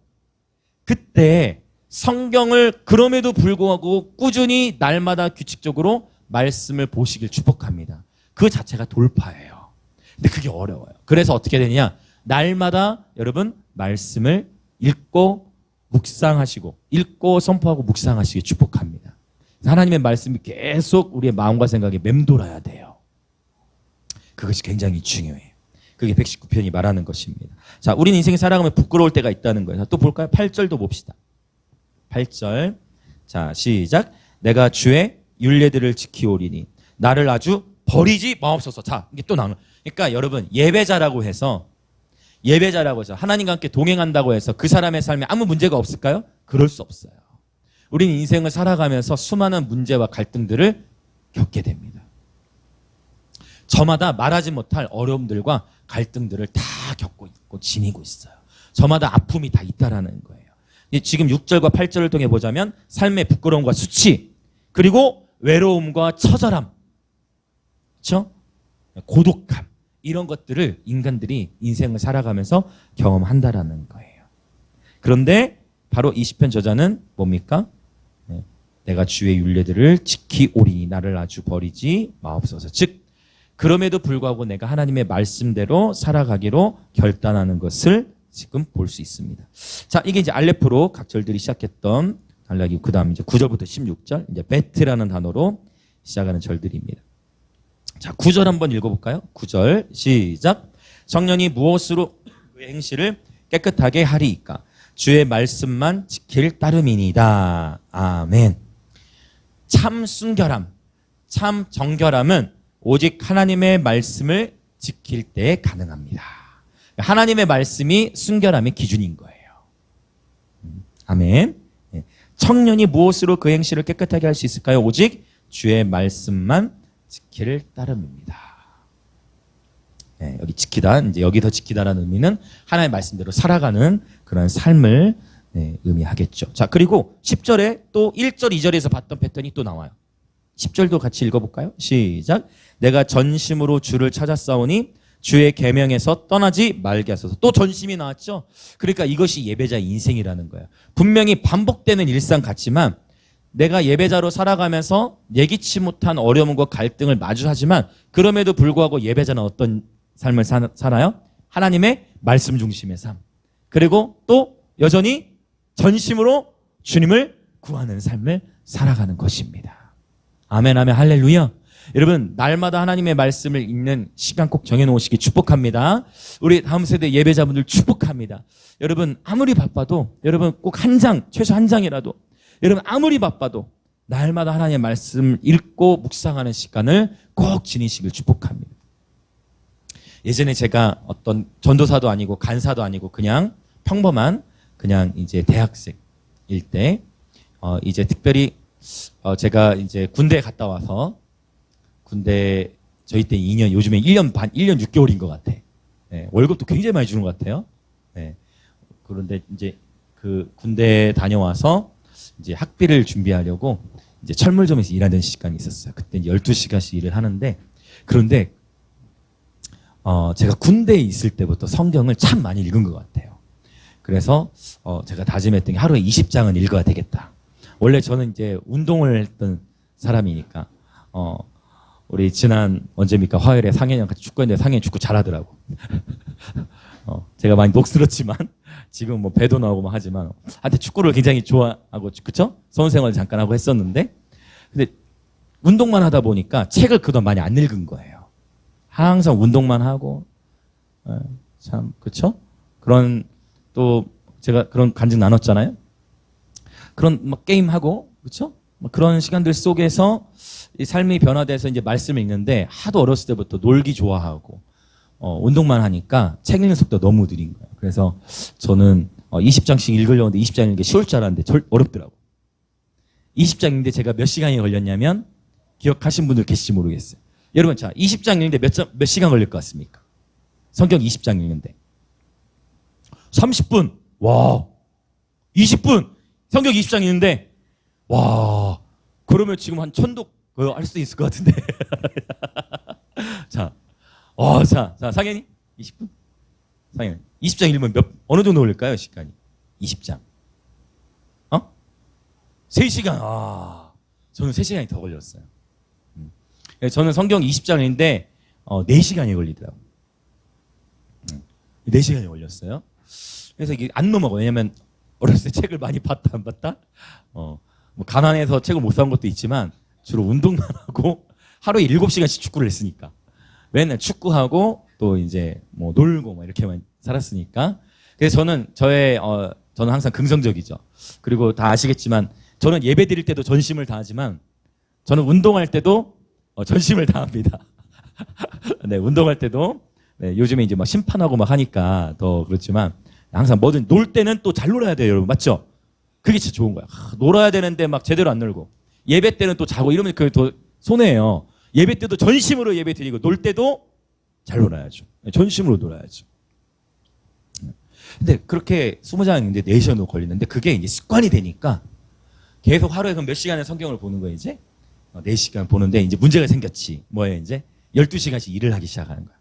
그때 성경을 그럼에도 불구하고 꾸준히 날마다 규칙적으로 말씀을 보시길 축복합니다. 그 자체가 돌파예요. 근데 그게 어려워요. 그래서 어떻게 되느냐? 날마다 여러분 말씀을 읽고 묵상하시고 읽고 선포하고 묵상하시길 축복합니다. 하나님의 말씀이 계속 우리의 마음과 생각에 맴돌아야 돼요. 그것이 굉장히 중요해요. 그게 119편이 말하는 것입니다. 자, 우린 인생에 살아가면 부끄러울 때가 있다는 거예요. 또 볼까요? 8절도 봅시다. 8절. 자, 시작. 내가 주의 율례들을 지키오리니 나를 아주 버리지 마옵소서. 자, 이게 또 나오는. 그러니까 여러분 예배자라고 해서 하나님과 함께 동행한다고 해서 그 사람의 삶에 아무 문제가 없을까요? 그럴 수 없어요. 우리는 인생을 살아가면서 수많은 문제와 갈등들을 겪게 됩니다. 저마다 말하지 못할 어려움들과 갈등들을 다 겪고 있고 지니고 있어요. 저마다 아픔이 다 있다라는 거예요. 지금 6절과 8절을 통해 보자면 삶의 부끄러움과 수치 그리고 외로움과 처절함 그렇죠? 고독함 이런 것들을 인간들이 인생을 살아가면서 경험한다라는 거예요. 그런데 바로 이 시편 저자는 뭡니까? 내가 주의 율례들을 지키오리니 나를 아주 버리지 마옵소서. 즉 그럼에도 불구하고 내가 하나님의 말씀대로 살아가기로 결단하는 것을 지금 볼 수 있습니다. 자, 이게 이제 알레프로 각 절들이 시작했던 단락이고 그다음 이제 9절부터 16절 이제 베트라는 단어로 시작하는 절들입니다. 자, 9절 한번 읽어볼까요? 9절 시작. 청년이 무엇으로 그 행실을 깨끗하게 하리이까? 주의 말씀만 지킬 따름이니이다. 아멘. 참 순결함, 참 정결함은 오직 하나님의 말씀을 지킬 때 가능합니다. 하나님의 말씀이 순결함의 기준인 거예요. 아멘. 청년이 무엇으로 그 행실을 깨끗하게 할 수 있을까요? 오직 주의 말씀만 지킬 따름입니다. 여기 지키다, 이제 여기서 지키다라는 의미는 하나님의 말씀대로 살아가는 그런 삶을 의미하겠죠. 자, 그리고 10절에 또 1절, 2절에서 봤던 패턴이 또 나와요. 10절도 같이 읽어볼까요? 시작. 내가 전심으로 주를 찾았사오니 주의 계명에서 떠나지 말게 하소서. 또 전심이 나왔죠. 그러니까 이것이 예배자의 인생이라는 거예요. 분명히 반복되는 일상 같지만 내가 예배자로 살아가면서 예기치 못한 어려움과 갈등을 마주하지만 그럼에도 불구하고 예배자는 어떤 삶을 살아요? 하나님의 말씀 중심의 삶. 그리고 또 여전히 전심으로 주님을 구하는 삶을 살아가는 것입니다. 아멘, 아멘, 할렐루야. 여러분, 날마다 하나님의 말씀을 읽는 시간 꼭 정해놓으시기 축복합니다. 우리 다음 세대 예배자분들 축복합니다. 여러분, 아무리 바빠도 여러분 꼭 한 장, 최소 한 장이라도 여러분 아무리 바빠도 날마다 하나님의 말씀을 읽고 묵상하는 시간을 꼭 지니시길 축복합니다. 예전에 제가 어떤 전도사도 아니고 간사도 아니고 그냥 평범한 그냥 이제 대학생일 때 이제 특별히 제가 이제 군대에 갔다 와서 군대 저희 때 2년 요즘에 1년 반 1년 6개월인 것 같아. 월급도 굉장히 많이 주는 것 같아요. 그런데 이제 그 군대 다녀와서 이제 학비를 준비하려고 이제 철물점에서 일하는 시간이 있었어요. 그때 이제 12시간씩 일을 하는데, 그런데 제가 군대에 있을 때부터 성경을 참 많이 읽은 것 같아요. 그래서 제가 다짐했던 게 하루에 20장은 읽어야 되겠다. 원래 저는 이제 운동을 했던 사람이니까 우리 지난 언제입니까? 화요일에 상현이랑 같이 축구했는데 상현이 축구 잘하더라고. 제가 많이 녹슬었지만 지금 뭐 배도 나오고 막 하지만 한테 축구를 굉장히 좋아하고, 그쵸? 선수생활 잠깐 하고 했었는데, 근데 운동만 하다 보니까 책을 그동안 많이 안 읽은 거예요. 항상 운동만 하고, 참, 그쵸? 그런, 또 제가 그런 간증 나눴잖아요. 그런 막 게임하고, 그쵸? 그런 시간들 속에서 이 삶이 변화돼서 이제 말씀을 읽는데, 하도 어렸을 때부터 놀기 좋아하고 운동만 하니까 책 읽는 속도가 너무 느린 거예요. 그래서 저는 20장씩 읽으려고 했는데 20장 읽는 게 쉬울 줄 알았는데 어렵더라고. 20장인데 제가 몇 시간이 걸렸냐면, 기억하신 분들 계실지 모르겠어요. 여러분, 자, 20장 읽는데 몇 시간 걸릴 것 같습니까? 성경 20장 읽는데 30분. 와. 20분. 성경 20장 읽는데, 와. 그러면 지금 한 1000독 할 수 있을 것 같은데. 자, 자, 상현이 20분? 상현 20장 읽으면 어느 정도 걸릴까요? 시간이 20장 3시간. 저는 3시간이 더 걸렸어요. 저는 성경 20장인데 4시간이 걸리더라고요. 4시간이 걸렸어요. 그래서 이게 안 넘어가요. 왜냐면 어렸을 때 책을 많이 봤다 안 봤다? 뭐 가난해서 책을 못 산 것도 있지만 주로 운동만 하고 하루에 7시간씩 축구를 했으니까, 맨날 축구하고 또 이제 뭐 놀고 뭐 이렇게만 살았으니까. 그래서 저는 항상 긍정적이죠. 그리고 다 아시겠지만 저는 예배 드릴 때도 전심을 다하지만 저는 운동할 때도 전심을 다합니다. 네, 운동할 때도, 네, 요즘에 이제 막 심판하고 막 하니까 더 그렇지만 항상 뭐든 놀 때는 또 잘 놀아야 돼요, 여러분. 맞죠? 그게 진짜 좋은 거야. 놀아야 되는데 막 제대로 안 놀고, 예배 때는 또 자고 이러면 그게 더 손해예요. 예배 때도 전심으로 예배 드리고, 놀 때도 잘 놀아야죠. 전심으로 놀아야죠. 근데 그렇게 20장인데 4시간도 걸리는데, 그게 이제 습관이 되니까 계속 하루에 그럼 몇 시간의 성경을 보는 거예요, 이제? 4시간 보는데 이제 문제가 생겼지. 뭐예요, 이제? 12시간씩 일을 하기 시작하는 거야.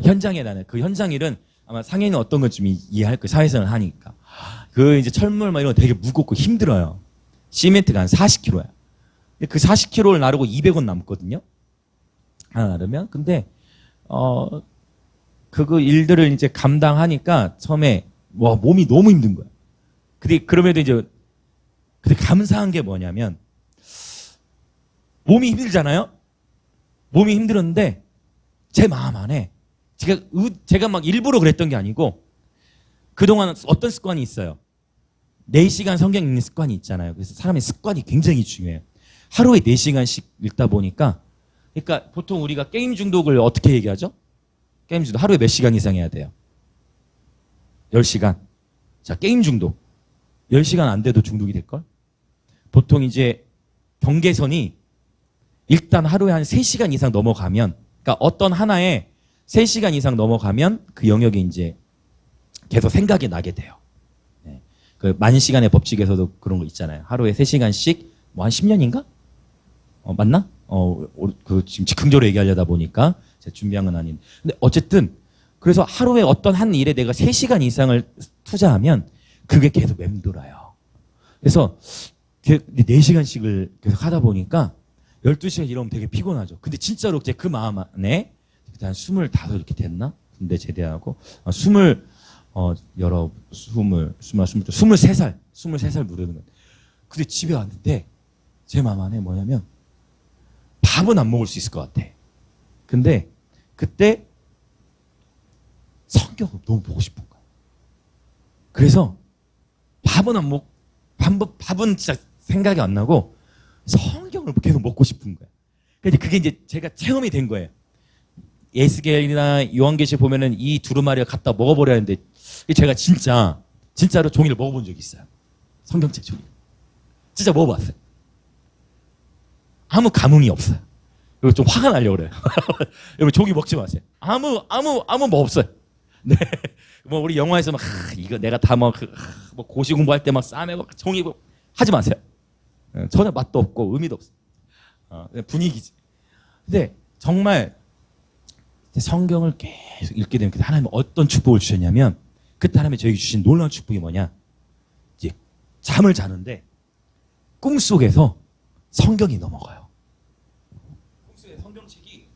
현장에 나는 그 현장 일은 아마 상해는 어떤 건 좀 이해할 거예요. 사회생활을 하니까. 그 이제 철물 막 이런 거 되게 무겁고 힘들어요. 시멘트가 한 40kg야. 그 40kg를 나르고 200원 남거든요. 하나 나르면. 근데 그 일들을 이제 감당하니까 처음에 와, 몸이 너무 힘든 거야. 그럼에도 이제 근데 감사한 게 뭐냐면, 몸이 힘들잖아요. 몸이 힘들었는데 제 마음 안에 제가 막 일부러 그랬던 게 아니고, 그동안 어떤 습관이 있어요. 4시간 성경 읽는 습관이 있잖아요. 그래서 사람의 습관이 굉장히 중요해요. 하루에 4시간씩 읽다 보니까, 그러니까 보통 우리가 게임 중독을 어떻게 얘기하죠? 게임 중독 하루에 몇 시간 이상 해야 돼요? 10시간. 자, 게임 중독 10시간 안 돼도 중독이 될걸? 보통 이제 경계선이 일단 하루에 한 3시간 이상 넘어가면, 그러니까 어떤 하나에 3시간 이상 넘어가면 그 영역이 이제 계속 생각이 나게 돼요. 네. 그 만시간의 법칙에서도 그런 거 있잖아요. 하루에 3시간씩 뭐 한 10년인가? 맞나? 그 지금 즉흥적으로 얘기하려다 보니까 제가 준비한 건 아닌데. 근데 어쨌든 그래서 하루에 어떤 한 일에 내가 3시간 이상을 투자하면 그게 계속 맴돌아요. 그래서 4시간씩을 계속 하다 보니까 12시간 일하면 되게 피곤하죠. 근데 진짜로 제 그 마음 안에 한 25 이렇게 됐나? 군대 제대하고 23살 무르는 거예요. 근데 집에 왔는데 제 마음 안에 뭐냐면, 밥은 안 먹을 수 있을 것 같아. 근데 그때 성경을 너무 보고 싶은 거야. 그래서 밥은 진짜 생각이 안 나고 성경을 계속 먹고 싶은 거야. 근데 그게 이제 제가 체험이 된 거예요. 에스겔이나 요한계시에 보면은 이 두루마리가 갖다 먹어버려야 하는데, 제가 진짜로 종이를 먹어본 적이 있어요. 성경책 종이. 진짜 먹어봤어요. 아무 감흥이 없어요. 그리고 좀 화가 나려고 그래요. 여러분, 종이 먹지 마세요. 아무 뭐 없어요. 네. 뭐 우리 영화에서 막 이거 내가 다 뭐 고시 공부할 때 막 쌈에 막 종이 하지 마세요. 전혀 맛도 없고 의미도 없어. 그냥 분위기지. 근데 정말 성경을 계속 읽게 되면 하나님은 어떤 축복을 주셨냐면 그때 하나님이 저에게 주신 놀라운 축복이 뭐냐? 이제 잠을 자는데 꿈속에서 성경이 넘어가요. 꿈속에 성경책이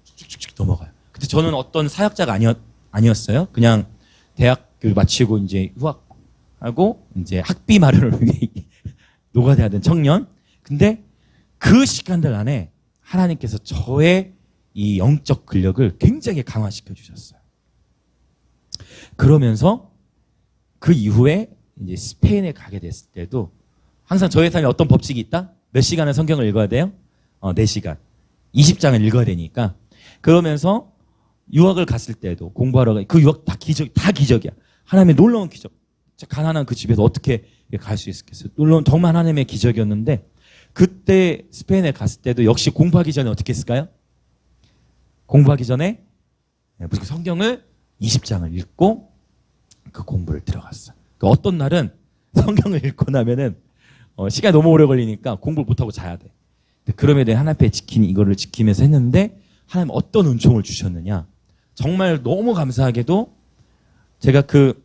쭉쭉쭉 넘어가요. 근데 저는 어떤 사역자가 아니었어요. 그냥 대학을 마치고 이제 휴학하고 이제 학비 마련을 위해 노가다야 된 청년. 근데 그 시간들 안에 하나님께서 저의 이 영적 근력을 굉장히 강화시켜 주셨어요. 그러면서 그 이후에 이제 스페인에 가게 됐을 때도 항상 저의 삶에 어떤 법칙이 있다? 몇 시간을 성경을 읽어야 돼요? 4시간. 20장을 읽어야 되니까. 그러면서 유학을 갔을 때도 공부하러 그 유학 다 기적이야. 하나님의 놀라운 기적. 가난한 그 집에서 어떻게 갈 수 있었겠어요? 물론 정말 하나님의 기적이었는데 그때 스페인에 갔을 때도 역시 공부하기 전에 어떻게 했을까요? 공부하기 전에 성경을 20장을 읽고 그 공부를 들어갔어요. 그러니까 어떤 날은 성경을 읽고 나면은 시간이 너무 오래 걸리니까 공부를 못하고 자야 돼. 그럼에 대해 하나님 앞에 이거를 지키면서 했는데 하나님 어떤 은총을 주셨느냐. 정말 너무 감사하게도 제가 그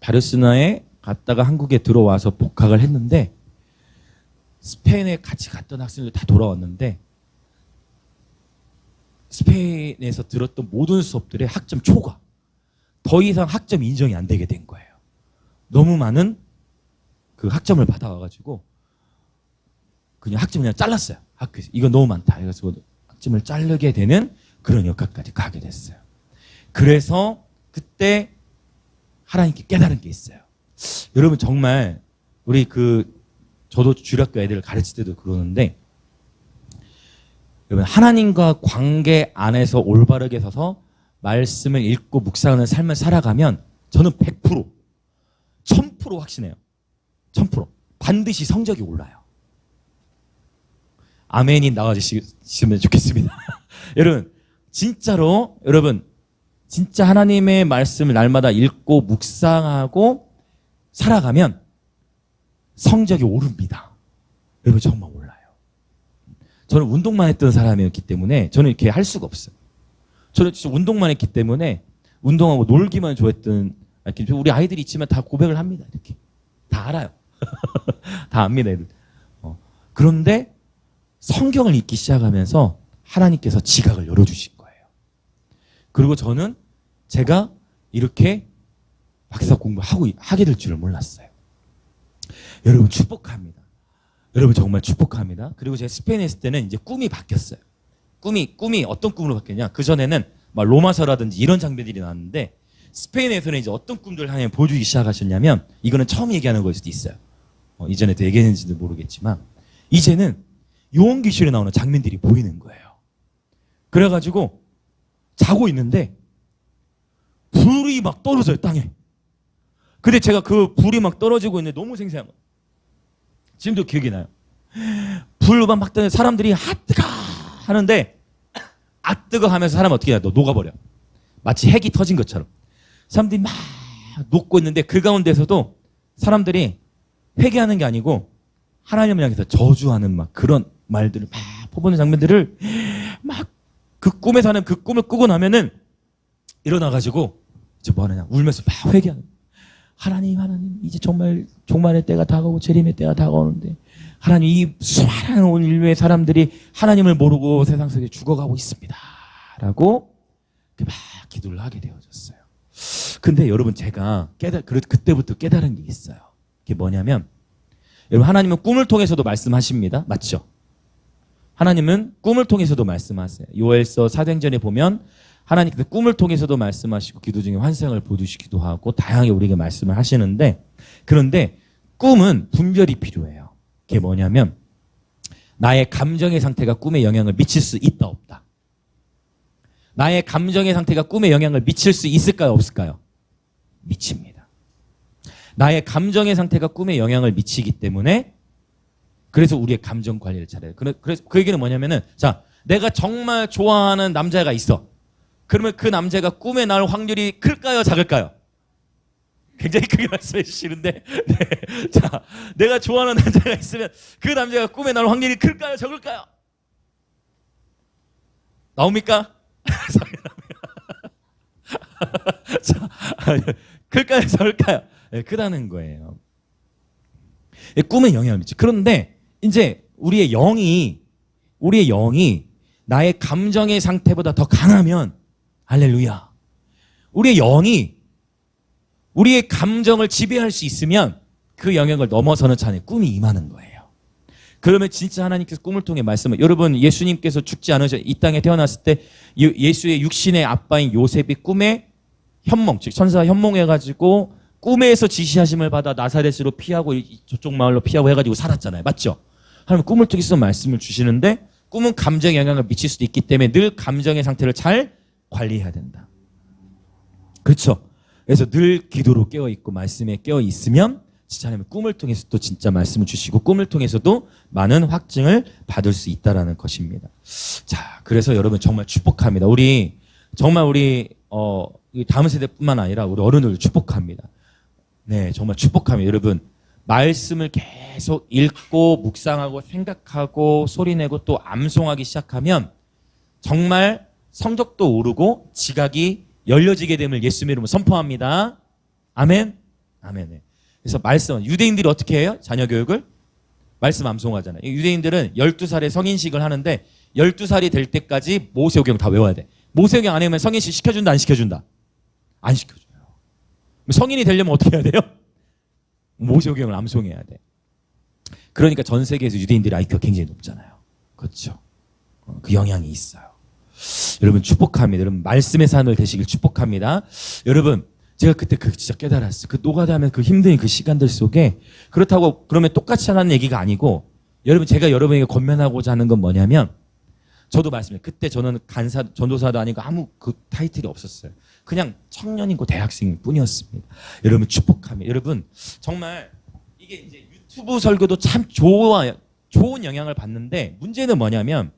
바르셀로나에 갔다가 한국에 들어와서 복학을 했는데 스페인에 같이 갔던 학생들 다 돌아왔는데 스페인에서 들었던 모든 수업들의 학점 초과. 더 이상 학점 인정이 안 되게 된 거예요. 너무 많은 그 학점을 받아와가지고 그냥 학점 그냥 잘랐어요. 학교에서. 이건 너무 많다. 그래서 학점을 자르게 되는 그런 역할까지 가게 됐어요. 그래서 그때 하나님께 깨달은 게 있어요. 여러분 정말 우리 저도 주일학교 애들을 가르칠 때도 그러는데 여러분 하나님과 관계 안에서 올바르게 서서 말씀을 읽고 묵상하는 삶을 살아가면 저는 100% 1000% 확신해요. 1000% 반드시 성적이 올라요. 아멘이 나와주시면 좋겠습니다. 여러분 진짜로 여러분 진짜 하나님의 말씀을 날마다 읽고 묵상하고 살아가면 성적이 오릅니다. 여러분 정말 올라요. 저는 운동만 했던 사람이었기 때문에 저는 이렇게 할 수가 없어요. 저는 진짜 운동만 했기 때문에 운동하고 놀기만 좋아했던 우리 아이들이 있지만 다 고백을 합니다. 이렇게 다 알아요. 다 압니다. 애들. 그런데 성경을 읽기 시작하면서 하나님께서 지각을 열어주신 거예요. 그리고 저는 제가 이렇게 박사 공부하게 될 줄을 몰랐어요. 여러분 축복합니다. 여러분 정말 축복합니다. 그리고 제가 스페인에 있을 때는 이제 꿈이 바뀌었어요. 꿈이 어떤 꿈으로 바뀌었냐? 그 전에는 막 로마서라든지 이런 장면들이 나왔는데 스페인에서는 이제 어떤 꿈들을 하나님 보여주기 시작하셨냐면 이거는 처음 얘기하는 거일 수도 있어요. 이전에도 얘기했는지도 모르겠지만 이제는 요한계시록에 나오는 장면들이 보이는 거예요. 그래가지고 자고 있는데 불이 막 떨어져요 땅에. 근데 제가 그 불이 막 떨어지고 있는데 너무 생생한 거예요. 지금도 기억이 나요. 불만 막 뜨는 사람들이 뜨거 하는데 뜨거 하면서 사람 어떻게 해요? 녹아버려. 마치 핵이 터진 것처럼. 사람들이 막 녹고 있는데 그 가운데서도 사람들이 회개하는 게 아니고 하나님을 향해서 저주하는 막 그런 말들을 막 퍼붓는 장면들을 막 그 꿈에서 하는 그 꿈을 꾸고 나면은 일어나가지고 이제 뭐 하느냐 울면서 막 회개하는 하나님 이제 정말 종말의 때가 다가오고 재림의 때가 다가오는데 하나님 이 수많은 온 인류의 사람들이 하나님을 모르고 세상 속에 죽어가고 있습니다 라고 막 기도를 하게 되어졌어요. 근데 여러분 제가 그때부터 깨달은 게 있어요. 그게 뭐냐면 여러분 하나님은 꿈을 통해서도 말씀하십니다. 맞죠? 하나님은 꿈을 통해서도 말씀하세요. 요엘서 사도행전에 보면 하나님께서 꿈을 통해서도 말씀하시고 기도 중에 환상을 보여주시기도 하고 다양하게 우리에게 말씀을 하시는데 그런데 꿈은 분별이 필요해요. 그게 뭐냐면 나의 감정의 상태가 꿈에 영향을 미칠 수 있다 없다. 나의 감정의 상태가 꿈에 영향을 미칠 수 있을까요 없을까요? 미칩니다. 나의 감정의 상태가 꿈에 영향을 미치기 때문에 그래서 우리의 감정 관리를 잘해요. 그래서 그 얘기는 뭐냐면은 자 내가 정말 좋아하는 남자가 있어. 그러면 그 남자가 꿈에 나올 확률이 클까요, 작을까요? 굉장히 크게 말씀해 주시는데, 네. 자, 내가 좋아하는 남자가 있으면 그 남자가 꿈에 나올 확률이 클까요, 적을까요? 나옵니까? 자, 클까요, 적을까요? 네, 크다는 거예요. 꿈에 영향을 미치. 그런데 이제 우리의 영이 나의 감정의 상태보다 더 강하면, 할렐루야, 우리의 영이 우리의 감정을 지배할 수 있으면 그 영역을 넘어서는 차원의 꿈이 임하는 거예요. 그러면 진짜 하나님께서 꿈을 통해 말씀을, 여러분, 예수님께서 죽지 않으셔 이 땅에 태어났을 때 예수의 육신의 아빠인 요셉이 꿈에 현몽, 즉 천사가 현몽해가지고 꿈에서 지시하심을 받아 나사렛으로 피하고 저쪽 마을로 피하고 해가지고 살았잖아요. 맞죠? 하나님 꿈을 통해서 말씀을 주시는데, 꿈은 감정에 영향을 미칠 수도 있기 때문에 늘 감정의 상태를 잘 관리해야 된다. 그렇죠? 그래서 늘 기도로 깨어있고 말씀에 깨어있으면 진짜 하나님은 꿈을 통해서 또 진짜 말씀을 주시고 꿈을 통해서도 많은 확증을 받을 수 있다는 것입니다. 자, 그래서 여러분 정말 축복합니다. 우리 다음 세대뿐만 아니라 우리 어른들도 축복합니다. 네, 정말 축복합니다. 여러분, 말씀을 계속 읽고 묵상하고 생각하고 소리내고 또 암송하기 시작하면 정말 성적도 오르고 지각이 열려지게 됨을 예수님의 이름으로 선포합니다. 아멘. 아멘. 그래서 말씀, 유대인들이 어떻게 해요? 자녀 교육을 말씀 암송하잖아요. 유대인들은 12살에 성인식을 하는데 12살이 될 때까지 모세오경 다 외워야 돼. 모세오경 안 외우면 성인식 시켜준다, 안 시켜준다? 안 시켜줘요. 성인이 되려면 어떻게 해야 돼요? 모세오경을 암송해야 돼. 그러니까 전 세계에서 유대인들의 IQ가 굉장히 높잖아요. 그렇죠? 그 영향이 있어요. 여러분 축복합니다. 여러분 말씀의 산을 되시길 축복합니다. 여러분 제가 그때 진짜 깨달았어요. 그 노가다하면 그 힘든 그 시간들 속에, 그렇다고 그러면 똑같이 하라는 얘기가 아니고, 여러분 제가 여러분에게 권면하고자 하는 건 뭐냐면, 저도 말씀해요. 그때 저는 전도사도 아니고 아무 그 타이틀이 없었어요. 그냥 청년이고 대학생일 뿐이었습니다. 여러분 축복합니다. 여러분 정말 이게 이제 유튜브 설교도 참 좋은 영향을 받는데, 문제는 뭐냐면,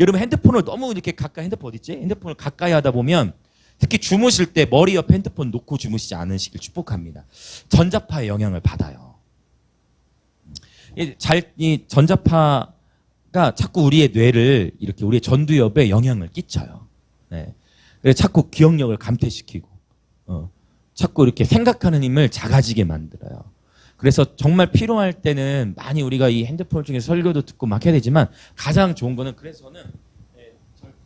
여러분 핸드폰을 너무 이렇게 가까이, 핸드폰 어디 있지? 핸드폰을 가까이 하다 보면 특히 주무실 때 머리 옆에 핸드폰 놓고 주무시지 않으시길 축복합니다. 전자파의 영향을 받아요. 이 전자파가 자꾸 우리의 뇌를 이렇게 우리의 전두엽에 영향을 끼쳐요. 네. 그래서 자꾸 기억력을 감퇴시키고, 자꾸 이렇게 생각하는 힘을 작아지게 만들어요. 그래서 정말 필요할 때는 많이 우리가 이 핸드폰 중에 설교도 듣고 막 해야 되지만, 가장 좋은 거는, 그래서 저는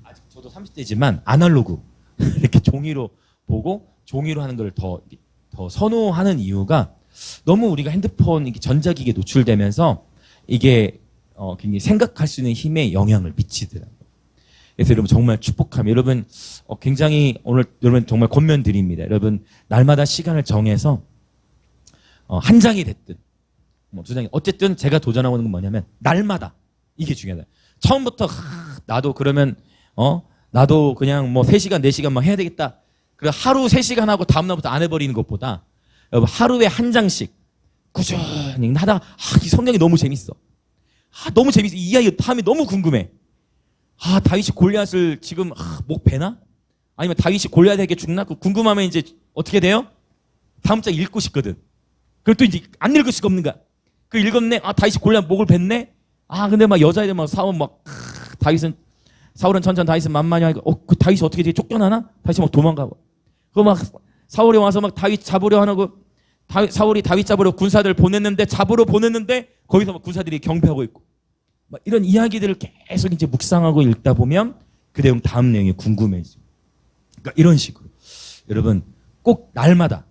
아직 저도 30대지만 아날로그 이렇게 종이로 보고 종이로 하는 걸 더 선호하는 이유가, 너무 우리가 핸드폰 전자기기에 노출되면서 이게 굉장히 생각할 수 있는 힘에 영향을 미치더라고요. 그래서 여러분 정말 축복합니다. 여러분 굉장히 오늘 여러분 정말 권면 드립니다. 여러분 날마다 시간을 정해서 한 장이 됐든 두 장이, 어쨌든 제가 도전하고 있는 건 뭐냐면 날마다, 이게 중요하다. 처음부터 나도 그러면 나도 그냥 뭐 3시간 4시간 막 해야 되겠다. 그래 하루 3시간 하고 다음날부터 안 해버리는 것보다, 여러분 하루에 한 장씩 꾸준히 하다가 이 성경이 너무 재밌어. 너무 재밌어. 이 이야기 다음에 너무 궁금해. 다윗이 골리앗을 지금 목 베나? 아니면 다윗이 골리앗에게 죽나? 궁금하면 이제 어떻게 돼요? 다음 장 읽고 싶거든. 그리고 또 이제 안 읽을 수가 없는 거야. 그 읽었네. 다윗이 골리앗 목을 bes네. 근데 막 여자애들 막 싸우면 막 사울은 천천, 다윗은 만만히 하고, 그 다윗이 어떻게 되게 쫓겨나나? 다윗이 막 도망가고. 그거 막 사울이 와서 막 다윗 잡으려 하고, 사울이 다윗 잡으러 군사들 잡으러 보냈는데 거기서 막 군사들이 경배하고 있고, 막 이런 이야기들을 계속 이제 묵상하고 읽다 보면 그 내용, 다음 내용이 궁금해지고. 그러니까 이런 식으로 여러분 꼭 날마다,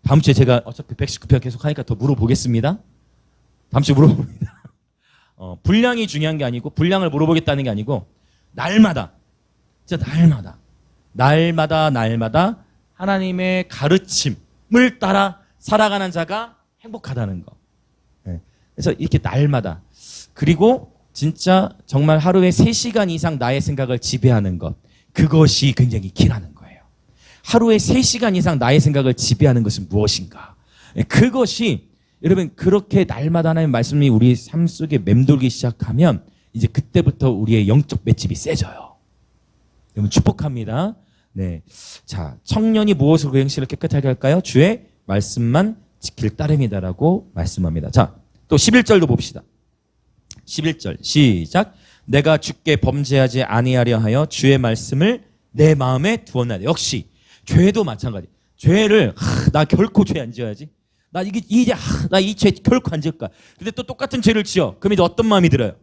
다음 주에 제가 어차피 119편 계속 하니까 더 물어보겠습니다. 다음 주에 물어봅니다. 분량이 중요한 게 아니고, 분량을 물어보겠다는 게 아니고, 날마다, 진짜 날마다 하나님의 가르침을 따라 살아가는 자가 행복하다는 거. 네. 그래서 이렇게 날마다, 그리고 진짜 정말 하루에 3시간 이상 나의 생각을 지배하는 것, 그것이 굉장히 길하는 거예요. 하루에 3시간 이상 나의 생각을 지배하는 것은 무엇인가? 그것이, 여러분 그렇게 날마다 하나님의 말씀이 우리 삶 속에 맴돌기 시작하면 이제 그때부터 우리의 영적 맷집이 세져요. 여러분 축복합니다. 네. 자, 청년이 무엇으로 그 행실을 깨끗하게 할까요? 주의 말씀만 지킬 따름이다라고 말씀합니다. 자, 또 11절도 봅시다. 11절 시작. 내가 주께 범죄하지 아니하려 하여 주의 말씀을 내 마음에 두었나이다. 역시 죄도 마찬가지. 죄를 나 결코 죄 안 지어야지. 나 이 죄 결코 안 지을 거야. 근데 또 똑같은 죄를 지어. 그럼 이제 어떤 마음이 들어요?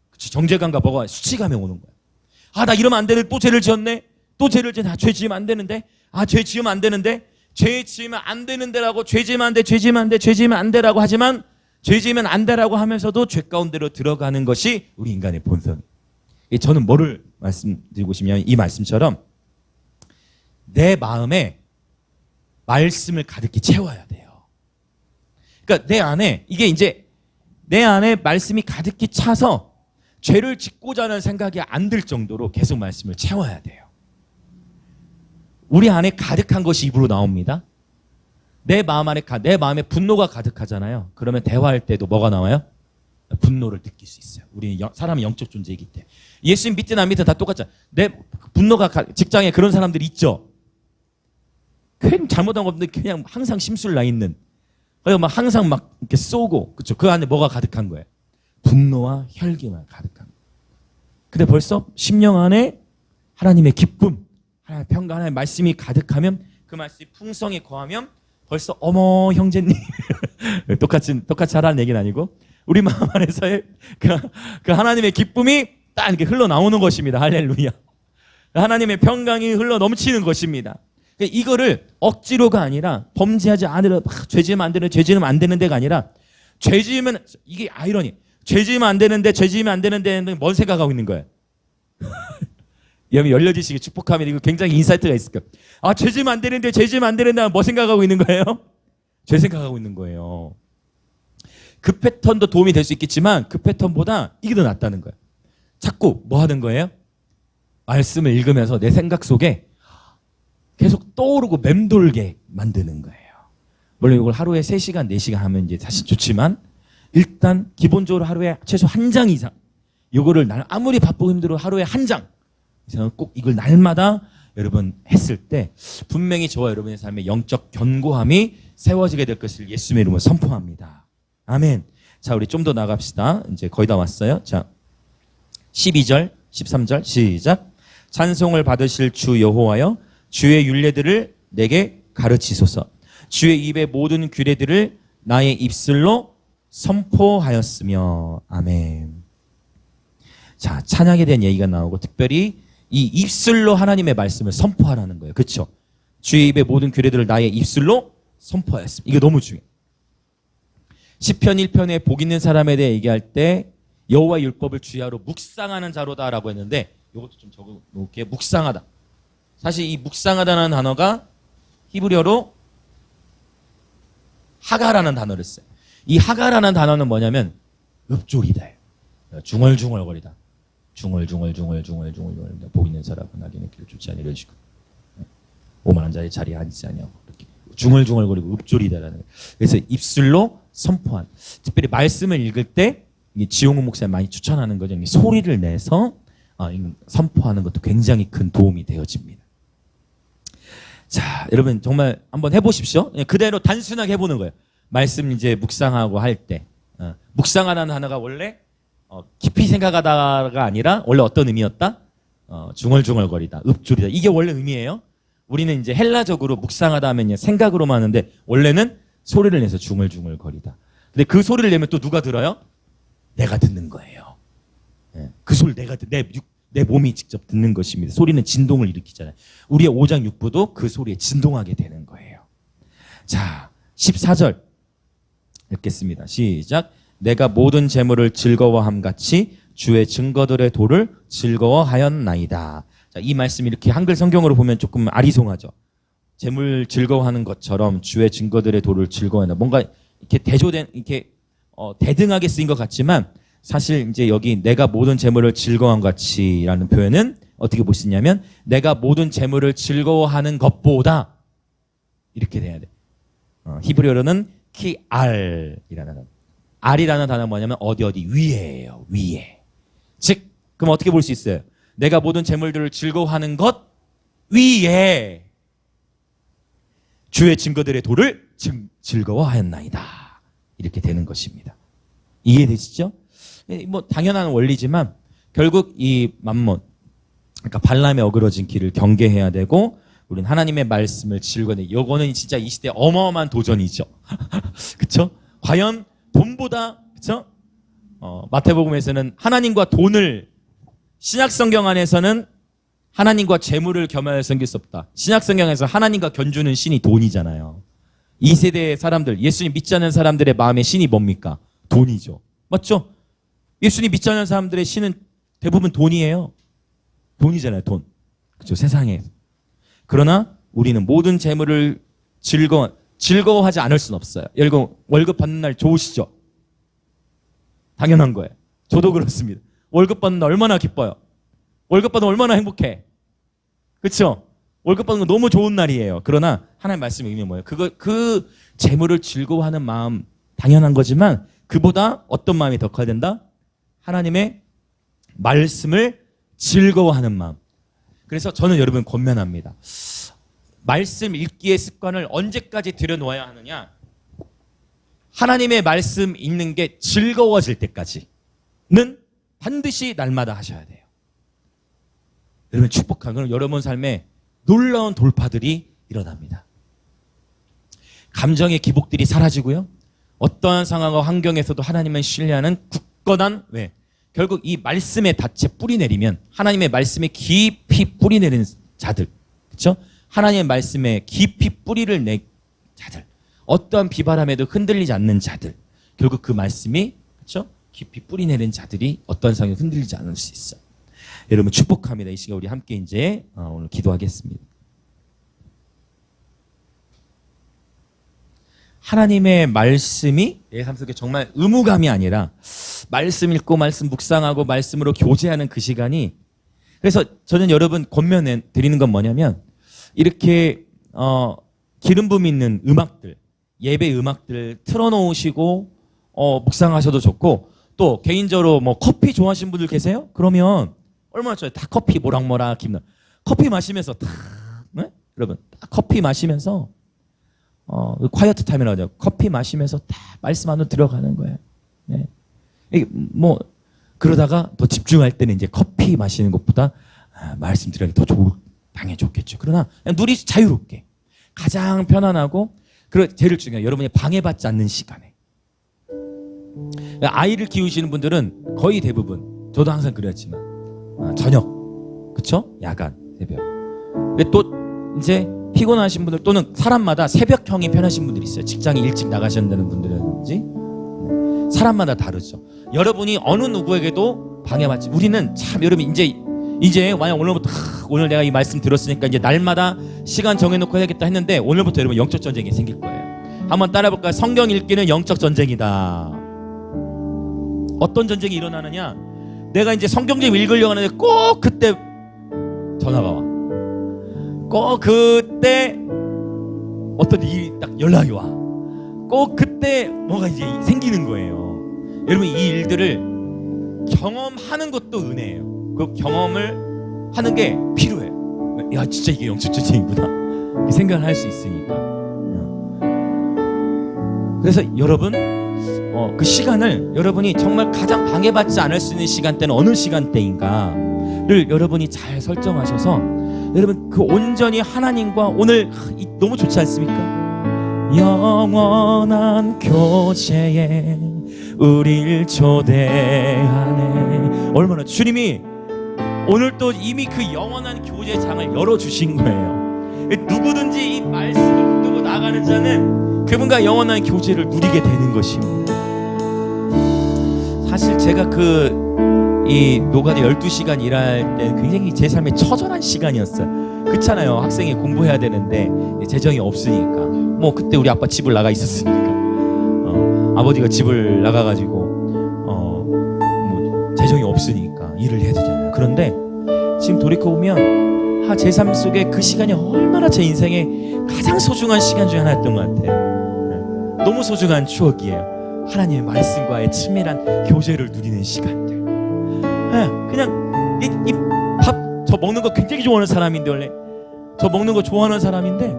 그치, 정죄감과 뭐가 수치감이 오는 거야. 나 이러면 안 되는데 또 죄를 지었네. 또 죄를 지어. 죄 지으면 안 되는데. 죄 지으면 안 되는데. 죄 지으면 안 되는데라고 죄 지으면 안 돼. 죄 지으면 안 돼. 죄 지으면 안 되라고 하지만 죄 지으면 안 되라고 하면서도 죄 가운데로 들어가는 것이 우리 인간의 본성이에요. 저는 뭐를 말씀드리고 싶냐면 이 말씀처럼 내 마음에 말씀을 가득히 채워야 돼요. 그러니까 내 안에 말씀이 가득히 차서 죄를 짓고자 하는 생각이 안 들 정도로 계속 말씀을 채워야 돼요. 우리 안에 가득한 것이 입으로 나옵니다. 내 마음에 분노가 가득하잖아요. 그러면 대화할 때도 뭐가 나와요? 분노를 느낄 수 있어요. 우리는 사람은 영적 존재이기 때문에. 예수님 믿든 안 믿든 다 똑같잖아요. 내 분노가 직장에 그런 사람들이 있죠. 괜히 잘못한 거 없는데 그냥 항상 심술 나 있는. 그래서 막 항상 막 이렇게 쏘고, 그렇죠. 그 안에 뭐가 가득한 거예요? 분노와 혈기만 가득한 거예요. 근데 벌써 심령 안에 하나님의 기쁨, 하나님의 평강, 하나님의 말씀이 가득하면 그 말씀이 풍성히 거하면 벌써 어머 형제님 똑같이 하라는 얘기는 아니고 우리 마음 안에서의 그 하나님의 기쁨이 딱 이렇게 흘러나오는 것입니다. 할렐루야. 하나님의 평강이 흘러 넘치는 것입니다. 이거를 억지로가 아니라 범죄하지 않으려 죄 지으면 안 되는, 죄 지으면 안 되는 데가 아니라 죄 지으면, 이게 아이러니, 죄 지으면 안 되는데 뭔 생각하고 있는 거예요? 여러분 열려지시기 축복하면 이거 굉장히 인사이트가 있을 거예요. 죄 지으면 안 되는데 뭐 생각하고 있는 거예요? 죄 생각하고 있는 거예요. 그 패턴도 도움이 될 수 있겠지만 그 패턴보다 이게 더 낫다는 거예요. 자꾸 뭐 하는 거예요? 말씀을 읽으면서 내 생각 속에 계속 떠오르고 맴돌게 만드는 거예요. 물론 이걸 하루에 3시간, 4시간 하면 이제 사실 좋지만 일단 기본적으로 하루에 최소 1장 이상 이거를 아무리 바쁘고 힘들어 하루에 1장 이상은 꼭 이걸 날마다 여러분 했을 때 분명히 저와 여러분의 삶에 영적 견고함이 세워지게 될 것을 예수님의 이름으로 선포합니다. 아멘. 자, 우리 좀 더 나갑시다. 이제 거의 다 왔어요. 자, 12절, 13절 시작. 찬송을 받으실 주 여호와여 주의 율례들을 내게 가르치소서. 주의 입의 모든 규례들을 나의 입술로 선포하였으며. 아멘. 자, 찬양에 대한 얘기가 나오고 특별히 이 입술로 하나님의 말씀을 선포하라는 거예요. 그렇죠? 주의 입의 모든 규례들을 나의 입술로 선포하였습니다. 이거 너무 중요해요. 시편 1편에 복 있는 사람에 대해 얘기할 때 여호와의 율법을 주야로 묵상하는 자로다라고 했는데 이것도 좀 적어 놓을게요. 묵상하다. 사실 이 묵상하다는 단어가 히브리어로 하가라는 단어를 써요. 이 하가라는 단어는 뭐냐면 읊조리다예요. 중얼중얼거리다. 중얼중얼 복 있는 사람은 나에게는 길 좋지 않으려 주고 오만한 자의 자리에 앉지 아니하고 이렇게 중얼중얼거리고 읊조리다라는 거예요. 그래서 입술로 선포한. 특별히 말씀을 읽을 때 지용훈 목사님 많이 추천하는 거죠. 소리를 내서 선포하는 것도 굉장히 큰 도움이 되어집니다. 자, 여러분 정말 한번 해보십시오. 그대로 단순하게 해보는 거예요. 말씀 이제 묵상하고 할 때 묵상하라는 단어가 원래 깊이 생각하다가 아니라 원래 어떤 의미였다? 중얼중얼거리다, 읊조리다. 이게 원래 의미예요. 우리는 이제 헬라적으로 묵상하다 하면 생각으로만 하는데 원래는 소리를 내서 중얼중얼거리다. 근데 그 소리를 내면 또 누가 들어요? 내가 듣는 거예요. 그 소리를 내 몸이 직접 듣는 것입니다. 소리는 진동을 일으키잖아요. 우리의 오장육부도 그 소리에 진동하게 되는 거예요. 자, 14절 읽겠습니다. 시작. 내가 모든 재물을 즐거워함 같이 주의 증거들의 도를 즐거워하였나이다. 자, 이 말씀 이렇게 한글 성경으로 보면 조금 아리송하죠. 재물 즐거워하는 것처럼 주의 증거들의 도를 즐거워한다. 뭔가 이렇게 대등하게 쓰인 것 같지만 사실 이제 여기 내가 모든 재물을 즐거워함 같이라는 표현은 어떻게 볼 수 있냐면 내가 모든 재물을 즐거워하는 것보다 이렇게 돼야 돼. 히브리어로는 키알이라는 단어. 알이라는 단어는 뭐냐면 어디 위에예요. 위에. 즉 그럼 어떻게 볼 수 있어요? 내가 모든 재물들을 즐거워하는 것 위에 주의 증거들의 도를 즐거워하였나이다. 이렇게 되는 것입니다. 이해되시죠? 뭐 당연한 원리지만 결국 이 맘몬, 그러니까 발람의 어그러진 길을 경계해야 되고 우리는 하나님의 말씀을 즐거워해. 이거는 진짜 이 시대 어마어마한 도전이죠. 그렇죠? 과연 돈보다, 그렇죠? 마태복음에서는 하나님과 돈을, 신약성경 안에서는 하나님과 재물을 겸하여 섬길 수 없다. 신약성경에서 하나님과 견주는 신이 돈이잖아요. 이 세대의 사람들, 예수님 믿지 않는 사람들의 마음의 신이 뭡니까? 돈이죠. 맞죠? 예수님 믿지 않는 사람들의 신은 대부분 돈이에요. 돈이잖아요, 돈. 그렇죠? 세상에. 그러나 우리는 모든 재물을 즐거워하지 않을 수는 없어요. 여러분, 월급 받는 날 좋으시죠? 당연한 거예요. 저도 그렇습니다. 월급 받는 날 얼마나 기뻐요. 월급 받으면 얼마나 행복해. 그렇죠? 월급 받는 건 너무 좋은 날이에요. 그러나 하나님 말씀의 의미는 뭐예요? 그 재물을 즐거워하는 마음 당연한 거지만 그보다 어떤 마음이 더 커야 된다? 하나님의 말씀을 즐거워하는 마음. 그래서 저는 여러분 권면합니다. 말씀 읽기의 습관을 언제까지 들여놓아야 하느냐? 하나님의 말씀 읽는 게 즐거워질 때까지는 반드시 날마다 하셔야 돼요. 여러분 축복한 그럼 여러분 삶에 놀라운 돌파들이 일어납니다. 감정의 기복들이 사라지고요. 어떠한 상황과 환경에서도 하나님을 신뢰하는 굳건한 결국 이 말씀의 닻에 뿌리 내리면 하나님의 말씀에 깊이 뿌리 내리는 자들, 그렇죠? 하나님의 말씀에 깊이 뿌리를 낸 자들, 어떠한 비바람에도 흔들리지 않는 자들, 결국 그 말씀이 그렇죠? 깊이 뿌리 내린 자들이 어떠한 상황에 흔들리지 않을 수 있어요. 여러분 축복합니다. 이 시간 우리 함께 이제 오늘 기도하겠습니다. 하나님의 말씀이 내 삶 속에 정말 의무감이 아니라 말씀 읽고 말씀 묵상하고 말씀으로 교제하는 그 시간이, 그래서 저는 여러분 권면 드리는 건 뭐냐면 이렇게 기름 부음 있는 음악들, 예배 음악들 틀어놓으시고 묵상하셔도 좋고, 또 개인적으로 뭐 커피 좋아하시는 분들 계세요? 그러면 얼마나 좋아요. 다 커피 모락모락 기분. 커피 마시면서 네? 여러분 딱 커피 마시면서 콰이어트 타임이라고 하죠. 커피 마시면서 다 말씀 안으로 들어가는 거예요. 네. 이게 뭐 그러다가 더 집중할 때는 이제 커피 마시는 것보다 말씀 들으니 더 당연히 좋겠죠. 그러나 그냥 누리 자유롭게 가장 편안하고 제일 중요해요. 여러분이 방해받지 않는 시간에. 아이를 키우시는 분들은 거의 대부분, 저도 항상 그랬지만 저녁, 그쵸? 야간, 새벽. 근데 또 이제 피곤하신 분들 또는 사람마다 새벽형이 편하신 분들이 있어요. 직장에 일찍 나가신다는 분들인지 사람마다 다르죠. 여러분이 어느 누구에게도 방해받지. 우리는 참 여러분 이제 만약 오늘부터 오늘 내가 이 말씀 들었으니까 이제 날마다 시간 정해놓고 해야겠다 했는데 오늘부터 여러분 영적 전쟁이 생길 거예요. 한번 따라볼까요? 성경 읽기는 영적 전쟁이다. 어떤 전쟁이 일어나느냐? 내가 이제 성경 좀 읽으려고 하는데 꼭 그때 전화가 와. 꼭 그때 어떤 일이 딱 연락이 와. 꼭 그때 뭐가 이제 생기는 거예요. 여러분 이 일들을 경험하는 것도 은혜예요. 그 경험을 하는 게 필요해. 야 진짜 이게 영적 전쟁이구나. 생각을 할 수 있으니까. 그래서 여러분 그 시간을 여러분이 정말 가장 방해받지 않을 수 있는 시간대는 어느 시간대인가를 여러분이 잘 설정하셔서 여러분 그 온전히 하나님과 오늘 너무 좋지 않습니까? 영원한 교제에 우리를 초대하네. 얼마나 주님이 오늘 또 이미 그 영원한 교제의 장을 열어주신 거예요. 누구든지 이 말씀을 붙들고 나가는 자는 그분과 영원한 교제를 누리게 되는 것입니다. 사실 제가 이 노가다 12시간 일할 때 굉장히 제 삶에 처절한 시간이었어요. 그렇잖아요. 학생이 공부해야 되는데 재정이 없으니까. 뭐 그때 우리 아빠 집을 나가 있었으니까 아버지가 집을 나가가지고 뭐 재정이 없으니까 일을 해야 되잖아요. 그런데 지금 돌이켜보면 제 삶 속에 그 시간이 얼마나 제 인생에 가장 소중한 시간 중에 하나였던 것 같아요. 너무 소중한 추억이에요. 하나님의 말씀과의 친밀한 교제를 누리는 시간들. 그냥 이 밥 저 먹는 거 굉장히 좋아하는 사람인데 원래 저 먹는 거 좋아하는 사람인데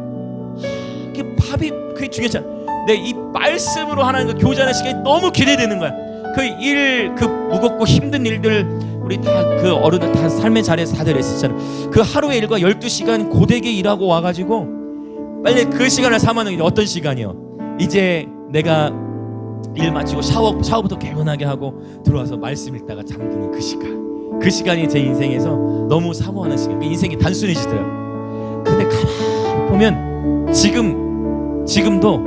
이게 밥이 그게 중요하잖아. 내 이 말씀으로 하나님과 교제하는 시간이 너무 기대되는 거야. 그 무겁고 힘든 일들 우리 다 그 어른들 다 삶의 자리에서 다들 했었잖아. 그 하루의 일과 12시간 고되게 일하고 와가지고 빨리 그 시간을 삼아는 게 어떤 시간이요? 이제 내가 일 마치고 샤워부터 개운하게 하고 들어와서 말씀 읽다가 잠드는 그 시간. 그 시간이 제 인생에서 너무 사모하는 시간. 인생이 단순해지더라고요. 근데 가만히 보면 지금도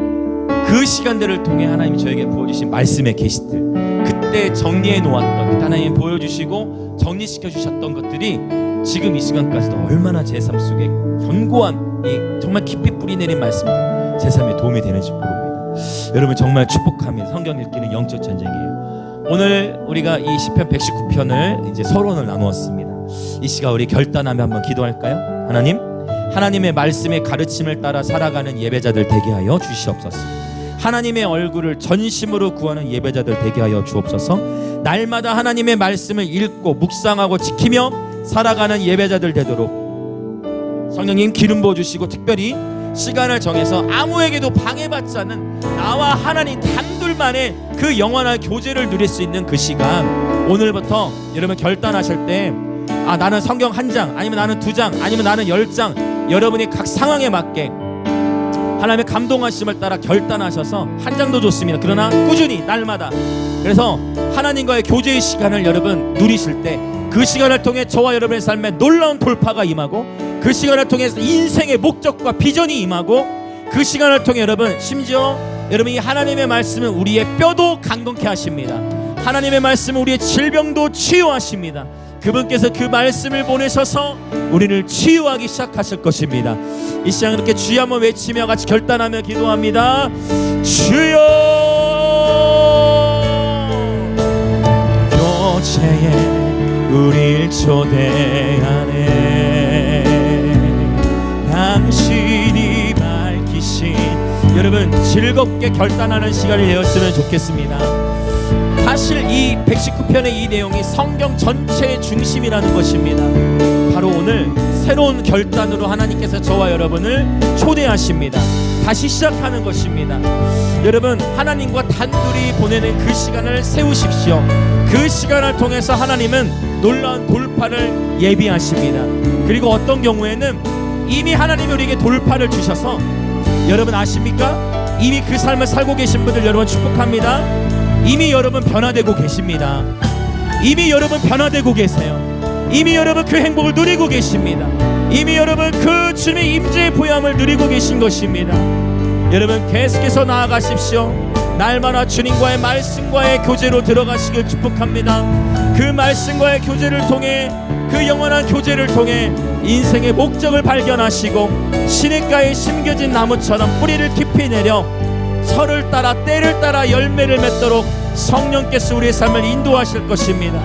그 시간들을 통해 하나님이 저에게 부어주신 말씀의 계시들, 그때 정리해 놓았던, 그때 하나님이 보여주시고 정리시켜 주셨던 것들이 지금 이 시간까지도 얼마나 제 삶 속에 견고한 이 정말 깊이 뿌리 내린 말씀들 제 삶에 도움이 되는지 모릅니다. 여러분 정말 축복합니다. 성경 읽기는 영적 전쟁이에요. 오늘 우리가 이 시편 119편을 이제 서론을 나누었습니다. 이 시간 우리 결단하며 한번 기도할까요? 하나님의 말씀의 가르침을 따라 살아가는 예배자들 되게 하여 주시옵소서. 하나님의 얼굴을 전심으로 구하는 예배자들 되게 하여 주옵소서. 날마다 하나님의 말씀을 읽고 묵상하고 지키며 살아가는 예배자들 되도록 성령님 기름 부어주시고, 특별히 시간을 정해서 아무에게도 방해받지 않는 나와 하나님 단둘만의 그 영원한 교제를 누릴 수 있는 그 시간, 오늘부터 여러분 결단하실 때 나는 성경 1장, 아니면 나는 2장, 아니면 나는 10장, 여러분이 각 상황에 맞게 하나님의 감동하심을 따라 결단하셔서 1장도 좋습니다. 그러나 꾸준히 날마다, 그래서 하나님과의 교제의 시간을 여러분 누리실 때 그 시간을 통해 저와 여러분의 삶에 놀라운 돌파가 임하고, 그 시간을 통해서 인생의 목적과 비전이 임하고, 그 시간을 통해 여러분 심지어 여러분이 하나님의 말씀은 우리의 뼈도 강건케 하십니다. 하나님의 말씀은 우리의 질병도 치유하십니다. 그분께서 그 말씀을 보내셔서 우리를 치유하기 시작하실 것입니다. 이 시간 이렇게 주여 한번 외치며 같이 결단하며 기도합니다. 주여, 교체에 우릴 초대하네. 당신이 밝히신, 여러분 즐겁게 결단하는 시간이 되었으면 좋겠습니다. 사실 이 119편의 이 내용이 성경 전체의 중심이라는 것입니다. 바로 오늘 새로운 결단으로 하나님께서 저와 여러분을 초대하십니다. 다시 시작하는 것입니다. 여러분 하나님과 단둘이 보내는 그 시간을 세우십시오. 그 시간을 통해서 하나님은 놀라운 돌파를 예비하십니다. 그리고 어떤 경우에는 이미 하나님이 우리에게 돌파를 주셔서, 여러분 아십니까? 이미 그 삶을 살고 계신 분들 여러분 축복합니다. 이미 여러분 변화되고 계십니다. 이미 여러분 변화되고 계세요. 이미 여러분 그 행복을 누리고 계십니다. 이미 여러분 그 주님의 임재의 부여함을 누리고 계신 것입니다. 여러분 계속해서 나아가십시오. 날마다 주님과의 말씀과의 교제로 들어가시길 축복합니다. 그 말씀과의 교제를 통해, 그 영원한 교제를 통해 인생의 목적을 발견하시고, 시냇가에 심겨진 나무처럼 뿌리를 깊이 내려 설을 따라 때를 따라 열매를 맺도록 성령께서 우리의 삶을 인도하실 것입니다.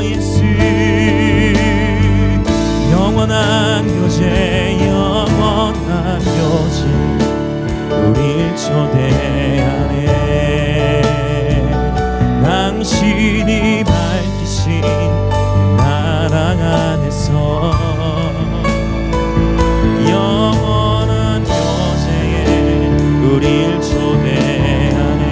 예수, 영원한 교제, 영원한 교제 우릴 초대하네. 당신이 밝히신 나랑 안에서 영원한 교제에 우릴 초대하네.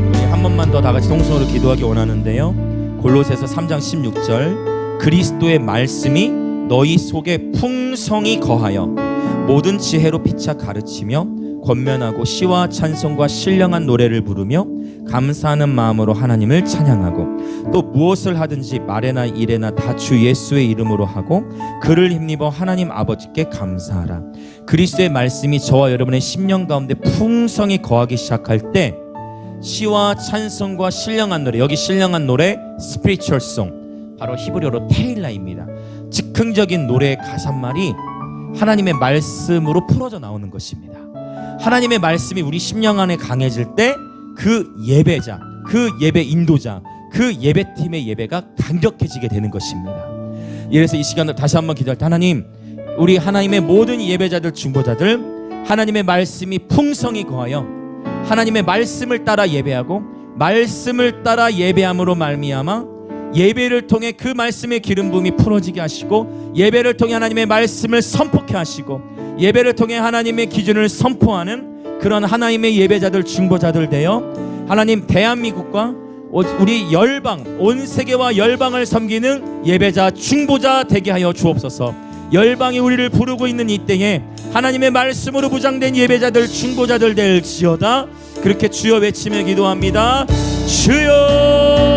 우리 한 번만 더 다 같이 통성으로 기도하기 원하는데요. 골로새서 3장 16절, 그리스도의 말씀이 너희 속에 풍성히 거하여 모든 지혜로 피차 가르치며 권면하고 시와 찬송과 신령한 노래를 부르며 감사하는 마음으로 하나님을 찬양하고, 또 무엇을 하든지 말에나 일에나 다 주 예수의 이름으로 하고 그를 힘입어 하나님 아버지께 감사하라. 그리스도의 말씀이 저와 여러분의 심령 가운데 풍성히 거하기 시작할 때 시와 찬송과 신령한 노래, 여기 신령한 노래 스피리추얼 송, 바로 히브리어로 테일라입니다. 즉흥적인 노래의 가사말이 하나님의 말씀으로 풀어져 나오는 것입니다. 하나님의 말씀이 우리 심령 안에 강해질 때 그 예배자, 그 예배 인도자, 그 예배팀의 예배가 강력해지게 되는 것입니다. 그래서 이 시간을 다시 한번 기도할 때, 하나님 우리 하나님의 모든 예배자들 중보자들 하나님의 말씀이 풍성히 거하여 하나님의 말씀을 따라 예배하고 말씀을 따라 예배함으로 말미암아 예배를 통해 그 말씀의 기름 부음이 풀어지게 하시고 예배를 통해 하나님의 말씀을 선포케 하시고 예배를 통해 하나님의 기준을 선포하는 그런 하나님의 예배자들 중보자들 되어 하나님 대한민국과 우리 열방 온 세계와 열방을 섬기는 예배자 중보자 되게 하여 주옵소서. 열방이 우리를 부르고 있는 이 때에 하나님의 말씀으로 무장된 예배자들 중보자들 될지어다. 그렇게 주여 외치며 기도합니다. 주여.